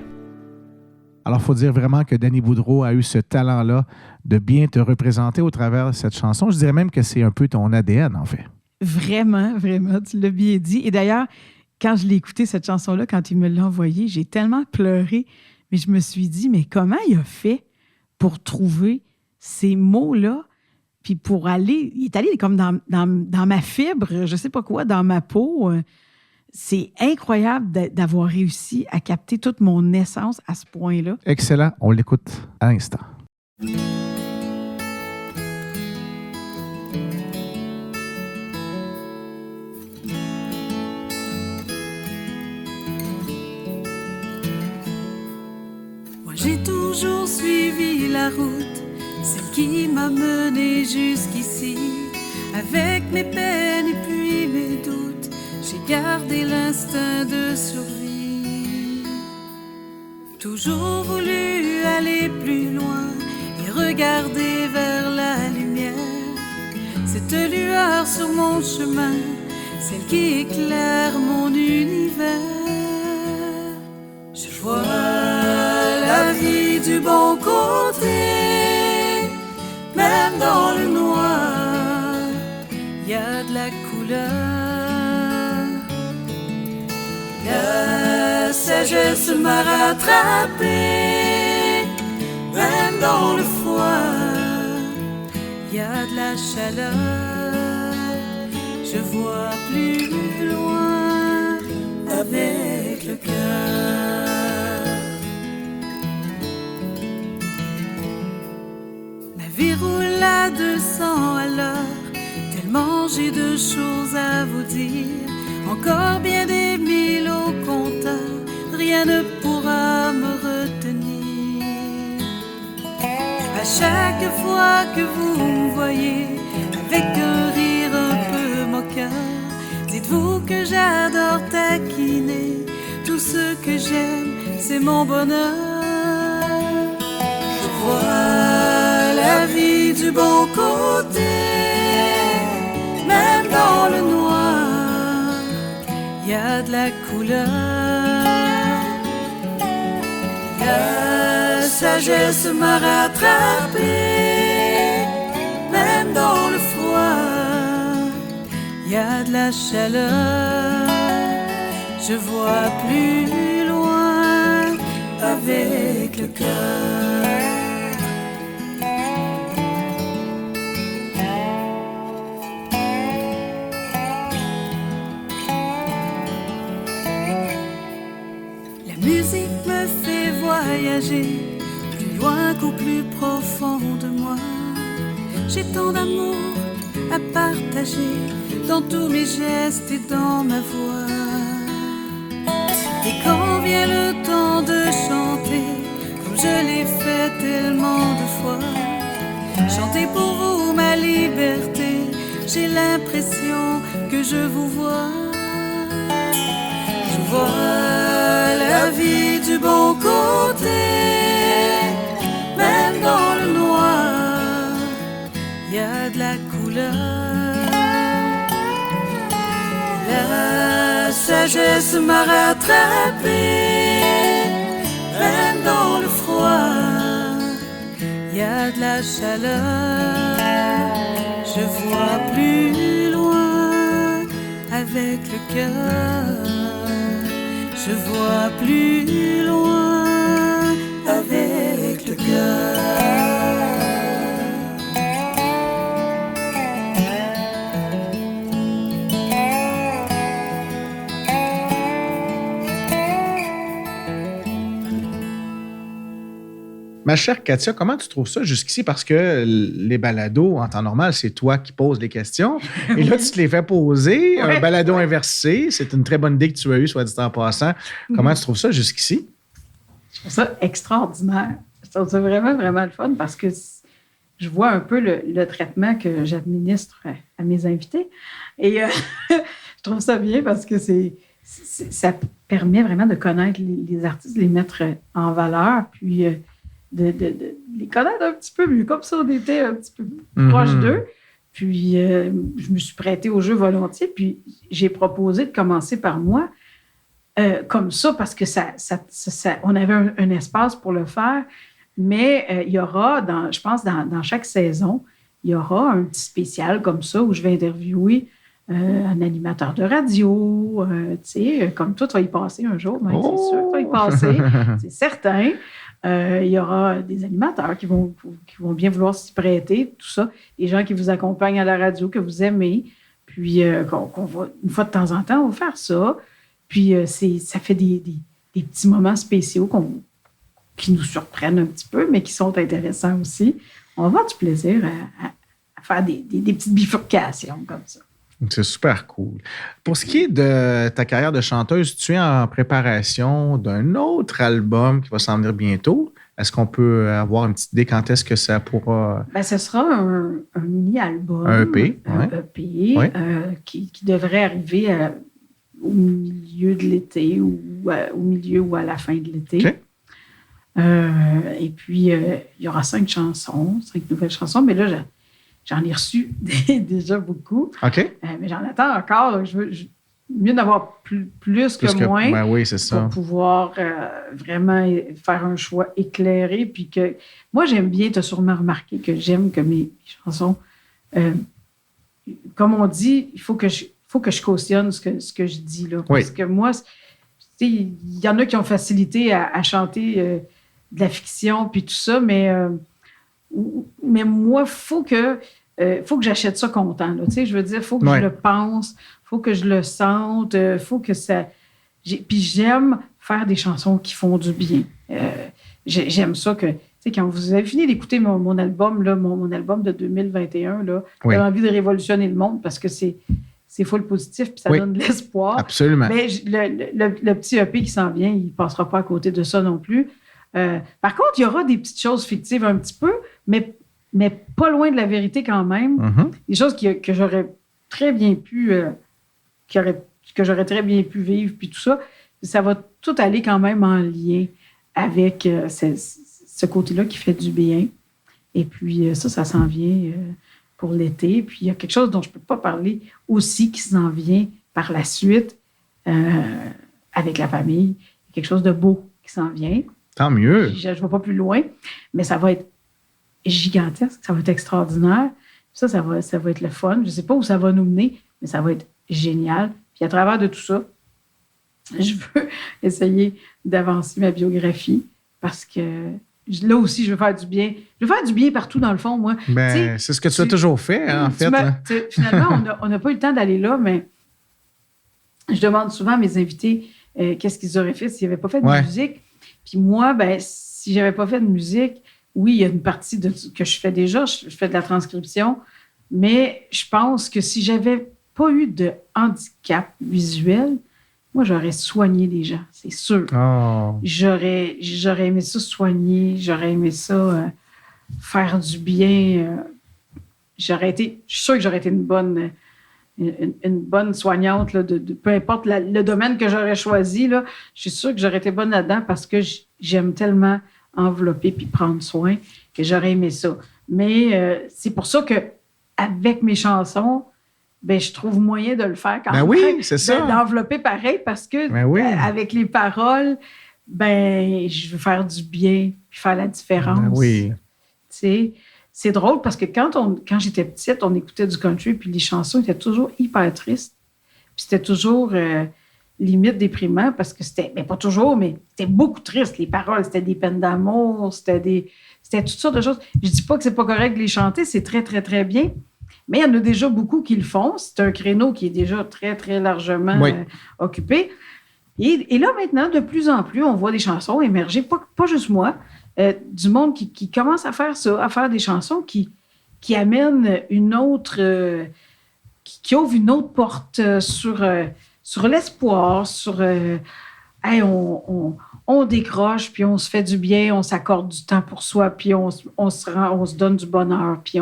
Alors, il faut dire vraiment que Danny Boudreau a eu ce talent-là de bien te représenter au travers de cette chanson. Je dirais même que c'est un peu ton ADN, en fait. Vraiment, tu l'as bien dit. Et d'ailleurs, quand je l'ai écouté, cette chanson-là, quand il me l'a envoyée, j'ai tellement pleuré. Mais je me suis dit, mais comment il a fait pour trouver ces mots-là? Puis pour aller, il est allé comme dans ma fibre, je sais pas quoi, dans ma peau. C'est incroyable d'avoir réussi à capter toute mon essence à ce point-là. Excellent. On l'écoute à l'instant. Moi, j'ai toujours suivi la route, celle qui m'a mené jusqu'ici. Avec mes peines et puis mes doutes, j'ai gardé l'instinct de survie. Toujours voulu aller plus loin et regarder vers la lumière. Cette lueur sur mon chemin, celle qui éclaire mon univers. Je vois la vie du bon côté, couleur. La sagesse m'a rattrapé, même dans le froid. Il y a de la chaleur, je vois plus loin avec le cœur. Ma vie roule à 200 à l'heure, tellement j'ai de choses à vous dire. Encore bien des mille au compteur, rien ne pourra me retenir. À chaque fois que vous me voyez, avec un rire un peu moqueur, dites-vous que j'adore taquiner. Tout ce que j'aime, c'est mon bonheur. Je vois la vie du bon côté, même dans le noir, il y a de la couleur. La sagesse m'a rattrapé, même dans le froid, il y a de la chaleur. Je vois plus loin avec le cœur. La musique me fait voyager plus loin qu'au plus profond de moi. J'ai tant d'amour à partager dans tous mes gestes et dans ma voix. Et quand vient le temps de chanter, comme je l'ai fait tellement de fois, chanter pour vous ma liberté, j'ai l'impression que je vous vois. Je vois la vie du bon côté, même dans le noir, il y a de la couleur. La sagesse m'a rattrapé, même dans le froid, il y a de la chaleur. Je vois plus loin avec le cœur. Je vois plus loin avec le cœur. Ma chère Katia, comment tu trouves ça jusqu'ici? Parce que les balados, en temps normal, c'est toi qui poses les questions. Et là, tu te les fais poser. Un balado inversé, c'est une très bonne idée que tu as eue, soit dit en passant. Comment tu trouves ça jusqu'ici? Je trouve ça extraordinaire. Je trouve ça vraiment, vraiment le fun parce que je vois un peu le traitement que j'administre à mes invités. Et je trouve ça bien parce que ça permet vraiment de connaître les artistes, de les mettre en valeur, puis de les connaître un petit peu mieux. Comme ça, on était un petit peu proche d'eux. Puis, je me suis prêtée au jeu volontiers. Puis, j'ai proposé de commencer par moi comme ça parce que on avait un espace pour le faire. Mais il y aura, je pense, dans chaque saison, il y aura un petit spécial comme ça où je vais interviewer un animateur de radio. Tu sais, comme toi, tu vas y passer un jour. Ben, c'est sûr que tu vas y passer. C'est certain. Il y aura des animateurs qui vont bien vouloir s'y prêter, tout ça. Des gens qui vous accompagnent à la radio, que vous aimez. Puis, qu'on va, une fois de temps en temps, on va faire ça. Puis, ça fait des petits moments spéciaux qui nous surprennent un petit peu, mais qui sont intéressants aussi. On va avoir du plaisir à faire des petites bifurcations comme ça. C'est super cool. Pour ce qui est de ta carrière de chanteuse, tu es en préparation d'un autre album qui va s'en venir bientôt. Est-ce qu'on peut avoir une petite idée quand est-ce que ça pourra... Bien, ce sera un mini-album. Un EP. Un EP qui devrait arriver au milieu de l'été ou au milieu ou à la fin de l'été. Okay. Et puis, il y aura 5 nouvelles chansons. Mais là, j'en ai reçu déjà beaucoup. OK. Mais j'en attends encore. Donc mieux d'avoir plus que moins. Ben oui, c'est ça. Pour pouvoir vraiment faire un choix éclairé. Puis que moi, j'aime bien, tu as sûrement remarqué que j'aime que mes chansons, comme on dit, il faut que faut que je cautionne ce que je dis, là. Oui. Parce que moi, il y en a qui ont facilité à chanter de la fiction puis tout ça, mais moi, faut que j'achète ça content, là. Tu sais, je veux dire, faut que je le pense, faut que je le sente, faut que ça... Puis j'aime faire des chansons qui font du bien. J'aime ça que... Tu sais, quand vous avez fini d'écouter mon album, là, mon album de 2021, là, j'ai envie de révolutionner le monde parce que c'est full positif puis ça donne de l'espoir. Absolument. Mais le petit EP qui s'en vient, il ne passera pas à côté de ça non plus. Par contre, il y aura des petites choses fictives un petit peu, mais pas loin de la vérité quand même. Mm-hmm. Des choses que j'aurais très bien pu... que j'aurais très bien pu vivre puis tout ça. Ça va tout aller quand même en lien avec ce côté-là qui fait du bien. Et puis ça s'en vient pour l'été. Puis il y a quelque chose dont je ne peux pas parler aussi qui s'en vient par la suite avec la famille. Il y a quelque chose de beau qui s'en vient. Tant mieux. Je ne vais pas plus loin, mais ça va être gigantesque, ça va être extraordinaire. Ça va être le fun. Je ne sais pas où ça va nous mener, mais ça va être génial. Puis à travers de tout ça, je veux essayer d'avancer ma biographie parce que là aussi, je veux faire du bien. Je veux faire du bien partout, dans le fond, moi. C'est ce que tu as toujours fait, hein, en fait. Finalement, on n'a pas eu le temps d'aller là, mais je demande souvent à mes invités qu'est-ce qu'ils auraient fait s'ils n'avaient pas fait de musique. Puis moi, si je n'avais pas fait de musique, oui, il y a une partie que je fais déjà. Je fais de la transcription, mais je pense que si j'avais pas eu de handicap visuel, moi, j'aurais soigné des gens, c'est sûr. Oh. J'aurais aimé ça soigner, j'aurais aimé ça faire du bien. Je suis sûre que j'aurais été une bonne soignante, là, de peu importe le domaine que j'aurais choisi. Là, je suis sûre que j'aurais été bonne là-dedans parce que j'aime tellement envelopper puis prendre soin que j'aurais aimé ça. Mais c'est pour ça qu'avec mes chansons, je trouve moyen de le faire quand même. Oui, c'est ça. D'envelopper pareil parce que avec les paroles, je veux faire du bien puis faire la différence. Oui. Tu sais, c'est drôle parce que quand j'étais petite, on écoutait du country puis les chansons étaient toujours hyper tristes. Puis c'était toujours limite déprimant parce que c'était, pas toujours, mais c'était beaucoup triste. Les paroles, c'était des peines d'amour, c'était toutes sortes de choses. Je dis pas que c'est pas correct de les chanter, c'est très, très, très bien. Mais il y en a déjà beaucoup qui le font. C'est un créneau qui est déjà très, très largement occupé. Et là, maintenant, de plus en plus, on voit des chansons émerger, pas juste moi, du monde qui commence à faire ça, à faire des chansons qui amènent une autre... qui ouvrent une autre porte sur l'espoir, sur... on décroche, puis on se fait du bien, on s'accorde du temps pour soi, puis on se donne du bonheur, puis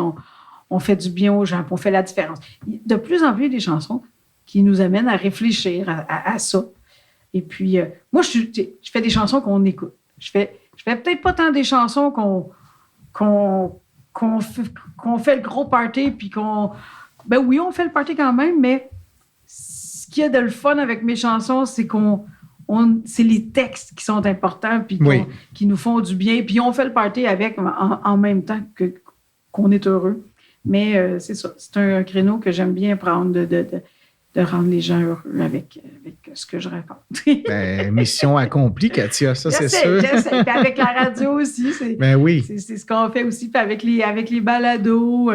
on fait du bien aux gens, puis on fait la différence. De plus en plus, il y a des chansons qui nous amènent à réfléchir à ça. Et puis, moi, je fais des chansons qu'on écoute. Je fais peut-être pas tant des chansons qu'on fait le gros party, puis oui, on fait le party quand même, mais ce qu'il y a de le fun avec mes chansons, c'est c'est les textes qui sont importants, puis qui nous font du bien, puis on fait le party avec en même temps qu'on est heureux. Mais c'est ça, c'est un créneau que j'aime bien prendre de rendre les gens heureux avec ce que je raconte. Mission accomplie, Katia, ça, c'est sûr. J'essaie. Puis avec la radio aussi, c'est ce qu'on fait aussi. Puis avec les balados,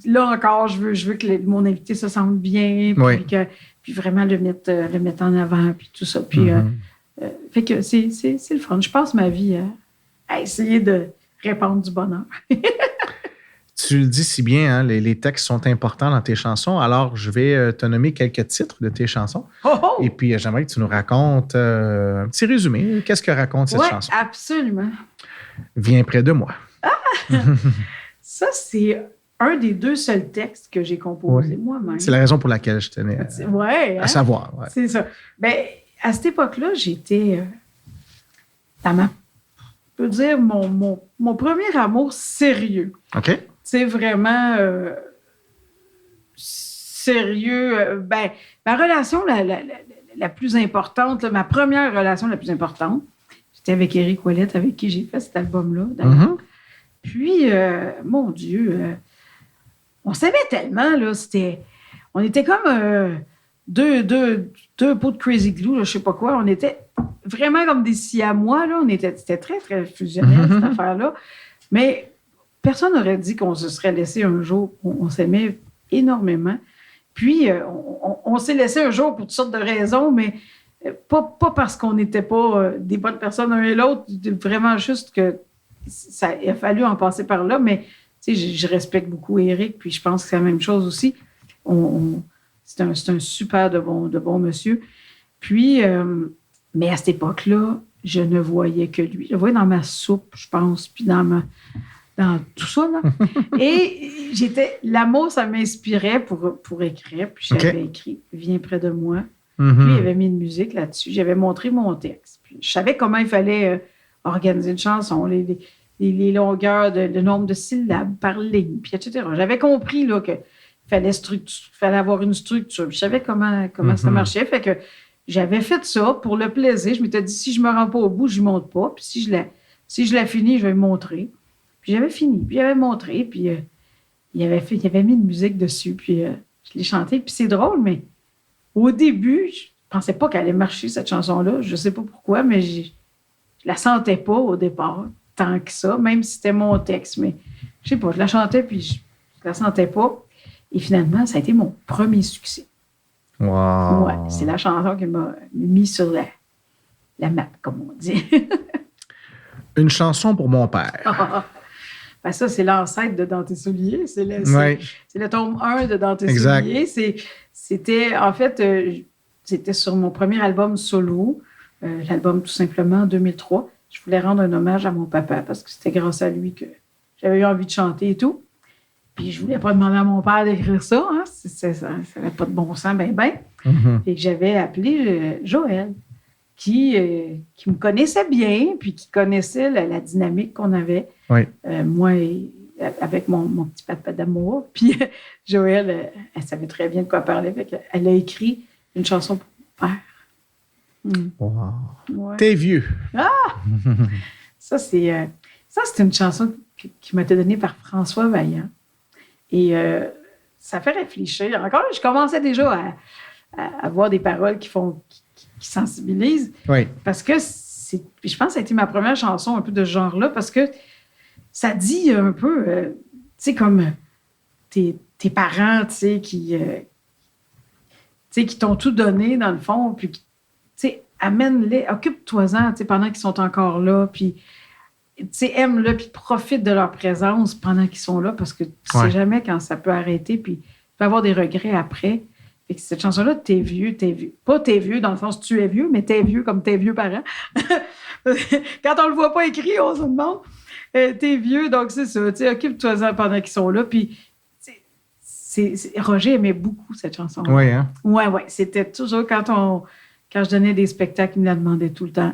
là encore, je veux que mon invité se sente bien, puis vraiment le mettre en avant, puis tout ça. Puis, fait que c'est le fun. Je passe ma vie à essayer de répandre du bonheur. Tu le dis si bien, hein, les textes sont importants dans tes chansons. Alors, je vais te nommer quelques titres de tes chansons. Oh! Et puis, j'aimerais que tu nous racontes un petit résumé. Qu'est-ce que raconte cette chanson? Oui, absolument. Viens près de moi. Ça, c'est un des 2 seuls textes que j'ai composés moi-même. C'est la raison pour laquelle je tenais à savoir. Ouais. C'est ça. À cette époque-là, j'étais je peux dire mon premier amour sérieux. OK. C'est vraiment sérieux. Ma relation la plus importante, ma première relation la plus importante, c'était avec Éric Ouellette, avec qui j'ai fait cet album-là, d'ailleurs. Puis, mon Dieu, on s'aimait tellement, là, on était comme deux pots de Crazy Glue, là, je sais pas quoi. On était vraiment comme des siamois, là. C'était très, très fusionnel, cette affaire-là. Mais personne n'aurait dit qu'on se serait laissé un jour. On s'aimait énormément. Puis, on s'est laissé un jour pour toutes sortes de raisons, mais pas parce qu'on n'était pas des bonnes personnes l'un et l'autre, vraiment juste que ça a fallu en passer par là, mais tu sais, je respecte beaucoup Éric, puis je pense que c'est la même chose aussi. C'est un super de bon monsieur. Puis, mais à cette époque-là, je ne voyais que lui. Je le voyais dans ma soupe, je pense, puis dans tout ça, là. Et l'amour, ça m'inspirait pour écrire. Puis j'avais écrit « Viens près de moi ». Puis il avait mis une musique là-dessus. J'avais montré mon texte. Puis je savais comment il fallait organiser une chanson, les longueurs, le nombre de syllabes par ligne, puis etc. J'avais compris là, qu'il fallait avoir une structure. Puis je savais comment ça marchait. Fait que j'avais fait ça pour le plaisir. Je m'étais dit, si je me rends pas au bout, je ne monte pas. Puis si je la finis, je vais me montrer. Puis j'avais fini, puis j'avais montré, puis il avait mis une musique dessus, puis je l'ai chantée. Puis c'est drôle, mais au début, je pensais pas qu'elle allait marcher, cette chanson-là. Je sais pas pourquoi, mais je la sentais pas au départ, tant que ça, même si c'était mon texte. Mais je sais pas, je la chantais, puis je la sentais pas. Et finalement, ça a été mon premier succès. Wow! Ouais, c'est la chanson qui m'a mis sur la map, comme on dit. Une chanson pour mon père. Ben ça, c'est l'ancêtre de Dans tes souliers. C'est le tome 1 de Dans tes souliers. C'était, en fait, c'était sur mon premier album solo, l'album tout simplement en 2003. Je voulais rendre un hommage à mon papa parce que c'était grâce à lui que j'avais eu envie de chanter et tout. Puis je voulais pas demander à mon père d'écrire ça. Hein. Ça n'avait pas de bon sens, ben. Et que j'avais appelé Joël, qui me connaissait bien, puis qui connaissait la dynamique qu'on avait. Oui. Moi, avec mon petit papa d'amour. Puis Joël, elle savait très bien de quoi parler. Elle a écrit une chanson pour mon père. Wow. Ouais. T'es vieux. Ah! Ça, c'est une chanson qui m'a été donnée par François Vaillant. Et ça fait réfléchir. Encore là, je commençais déjà à voir des paroles qui sensibilisent. Oui. Parce que je pense que ça a été ma première chanson un peu de ce genre-là, parce que ça dit un peu, tu sais, comme tes parents, tu sais, qui t'ont tout donné, dans le fond, puis, tu sais, amène-les, occupe-toi-en, tu sais, pendant qu'ils sont encore là, puis, tu sais, aime-le, puis profite de leur présence pendant qu'ils sont là, parce que tu sais jamais quand ça peut arrêter, puis tu peux avoir des regrets après. Fait que cette chanson-là, t'es vieux. Pas t'es vieux, dans le sens tu es vieux, mais t'es vieux comme tes vieux parents. Quand on le voit pas écrit, on se demande. T'es vieux, donc c'est ça. Tu sais, occupe-toi-en pendant qu'ils sont là. Puis, Roger aimait beaucoup cette chanson-là. Oui, hein? Oui. C'était toujours quand je donnais des spectacles, il me la demandait tout le temps.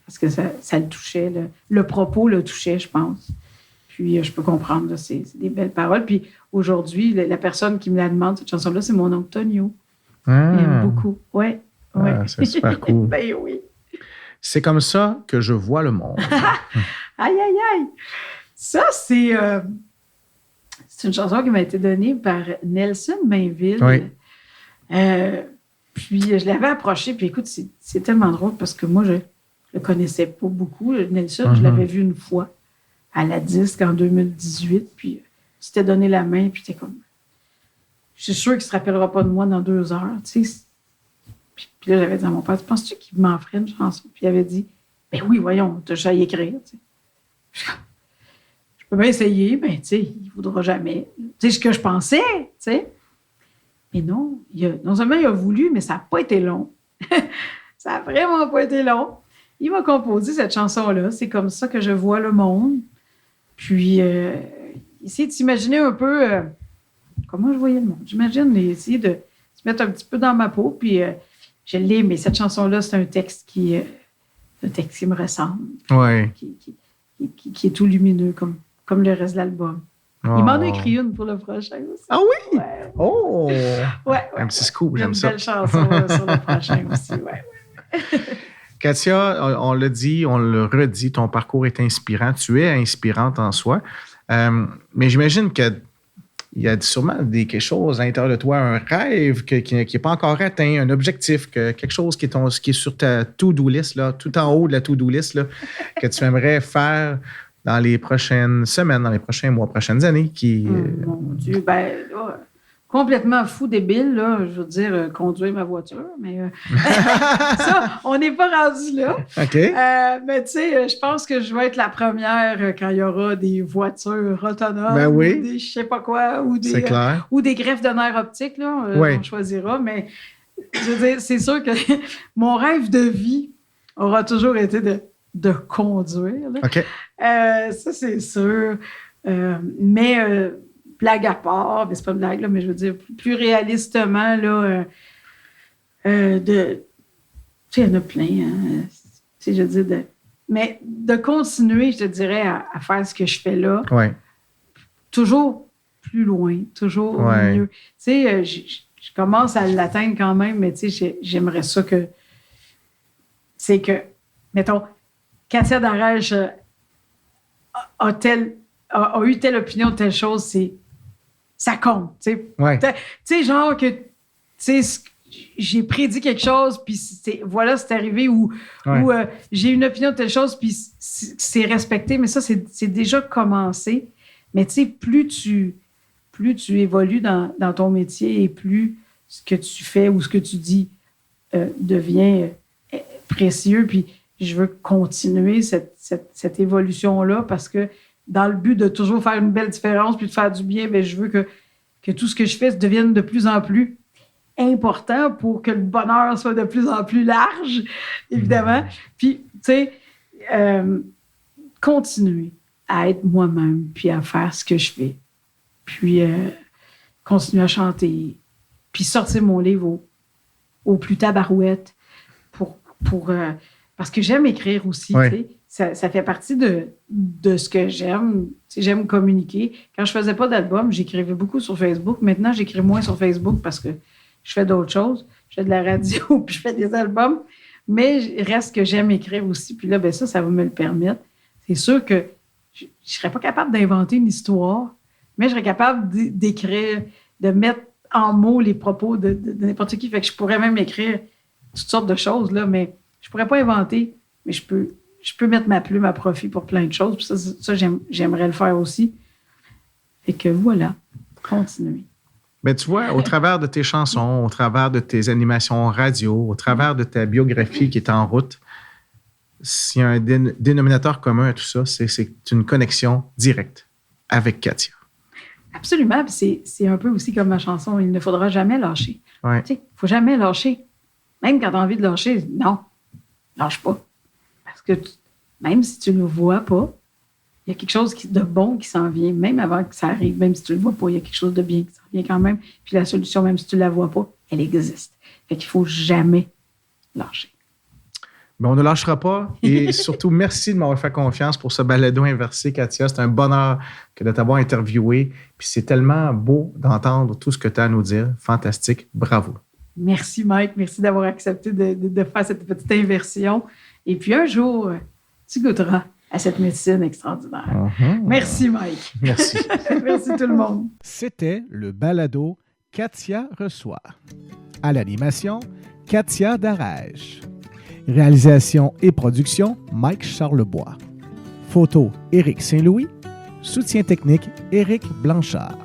Parce que ça le touchait. Le propos le touchait, je pense. Puis, je peux comprendre, là, c'est des belles paroles. Puis, aujourd'hui, la personne qui me la demande, cette chanson-là, c'est mon oncle Tonio. Il aime beaucoup. Oui. C'est super cool. Ben oui. C'est comme ça que je vois le monde. Aïe! Ça, c'est une chanson qui m'a été donnée par Nelson Mainville. Oui. Puis, je l'avais approché. Puis, écoute, c'est tellement drôle parce que moi, je le connaissais pas beaucoup. Nelson, je l'avais vu une fois à la disque en 2018, puis tu t'es donné la main, puis t'es comme... Je suis sûre qu'il ne se rappellera pas de moi dans 2 heures, tu sais. Puis là, j'avais dit à mon père, penses-tu qu'il m'en ferait une chanson? Puis il avait dit, ben oui, voyons, t'as juste à y écrire, tu sais. Je peux bien essayer, mais tu sais, il ne voudra jamais. Tu sais, ce que je pensais, tu sais. Mais non, non seulement il a voulu, mais ça n'a pas été long. Ça n'a vraiment pas été long. Il m'a composé cette chanson-là. C'est comme ça que je vois le monde. Puis, essayer de s'imaginer un peu comment je voyais le monde. J'imagine essayer de se mettre un petit peu dans ma peau. Puis, je l'ai, mais cette chanson-là, c'est un texte qui me ressemble. Oui. Qui est tout lumineux, comme le reste de l'album. Oh. Il m'en a écrit une pour le prochain aussi. Ah oui? Ouais. Oh! Ouais. Un petit scoop, j'aime ça. Une belle chanson sur le prochain aussi, ouais. Katia, on l'a dit, on le redit, ton parcours est inspirant. Tu es inspirante en soi. Mais j'imagine qu'il il y a sûrement quelque chose à l'intérieur de toi, un rêve qui n'est pas encore atteint, un objectif, quelque chose qui est sur ta to-do list, là, tout en haut de la to-do list, là, que tu aimerais faire dans les prochaines semaines, dans les prochains mois, prochaines années. Mon Dieu, là, complètement fou, débile, là, je veux dire, conduire ma voiture, mais ça, on n'est pas rendu là. OK. Mais tu sais, je pense que je vais être la première quand il y aura des voitures autonomes, Ben oui. ou des je sais pas quoi, ou C'est clair. des greffes de nerfs optiques, là, Oui. on choisira, mais je veux dire, c'est sûr que mon rêve de vie aura toujours été de conduire, là. OK. Ça, c'est sûr. Mais blague à part, mais c'est pas une blague, là, mais je veux dire, plus réalistement, là, tu sais, il y en a plein, hein, tu sais, je veux dire, mais de continuer, je te dirais, à faire ce que je fais là, Ouais. toujours plus loin, toujours Ouais. mieux. Tu sais, je commence à l'atteindre quand même, mais tu sais, j'aimerais ça que... C'est que, mettons, Katia Darèche a eu telle opinion, telle chose, ça compte, tu sais. Ouais. Tu sais, genre que, tu sais, j'ai prédit quelque chose, puis voilà, c'est arrivé, ou j'ai une opinion de telle chose, puis c'est respecté, mais ça, c'est déjà commencé. Mais tu sais, plus tu évolues dans ton métier et plus ce que tu fais ou ce que tu dis devient précieux, puis je veux continuer cette évolution-là parce que dans le but de toujours faire une belle différence puis de faire du bien, bien, je veux que tout ce que je fais devienne de plus en plus important pour que le bonheur soit de plus en plus large, évidemment. Puis, tu sais, continuer à être moi-même puis à faire ce que je fais. Puis, continuer à chanter. Puis, sortir mon livre au plus tabarouette parce que j'aime écrire aussi, Ouais. tu sais. Ça fait partie de ce que j'aime. Tu sais, j'aime communiquer. Quand je faisais pas d'album, j'écrivais beaucoup sur Facebook. Maintenant, j'écris moins sur Facebook parce que je fais d'autres choses. Je fais de la radio puis je fais des albums. Mais il reste que j'aime écrire aussi. Puis là, ben ça va me le permettre. C'est sûr que je serais pas capable d'inventer une histoire, mais je serais capable d'écrire, de mettre en mots les propos de n'importe qui. Fait que je pourrais même écrire toutes sortes de choses, là, mais je pourrais pas inventer, mais je peux mettre ma plume à profit pour plein de choses. Puis ça j'aimerais le faire aussi. Fait que voilà, continuer. Mais tu vois, au travers de tes chansons, au travers de tes animations radio, au travers de ta biographie qui est en route, s'il y a un dénominateur commun à tout ça, c'est une connexion directe avec Katia. Absolument. Puis c'est un peu aussi comme ma chanson « Il ne faudra jamais lâcher Ouais. ». Tu sais, il ne faut jamais lâcher. Même quand tu as envie de lâcher, non, lâche pas. Parce que même si tu ne le vois pas, il y a quelque chose de bon qui s'en vient, même avant que ça arrive, même si tu ne le vois pas, il y a quelque chose de bien qui s'en vient quand même. Puis la solution, même si tu ne la vois pas, elle existe. Fait qu'il ne faut jamais lâcher. Mais on ne lâchera pas. Et surtout, merci de m'avoir fait confiance pour ce balado inversé, Katia. C'est un bonheur que de t'avoir interviewé. Puis c'est tellement beau d'entendre tout ce que tu as à nous dire. Fantastique. Bravo. Merci, Mike. Merci d'avoir accepté de faire cette petite inversion. Et puis un jour, tu goûteras à cette médecine extraordinaire. Uh-huh. Merci, Mike. Merci. Merci tout le monde. C'était le balado Katia reçoit. À l'animation, Katia Darèche. Réalisation et production, Mike Charlebois. Photo, Éric Saint-Louis. Soutien technique, Éric Blanchard.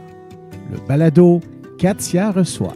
Le balado Katia reçoit.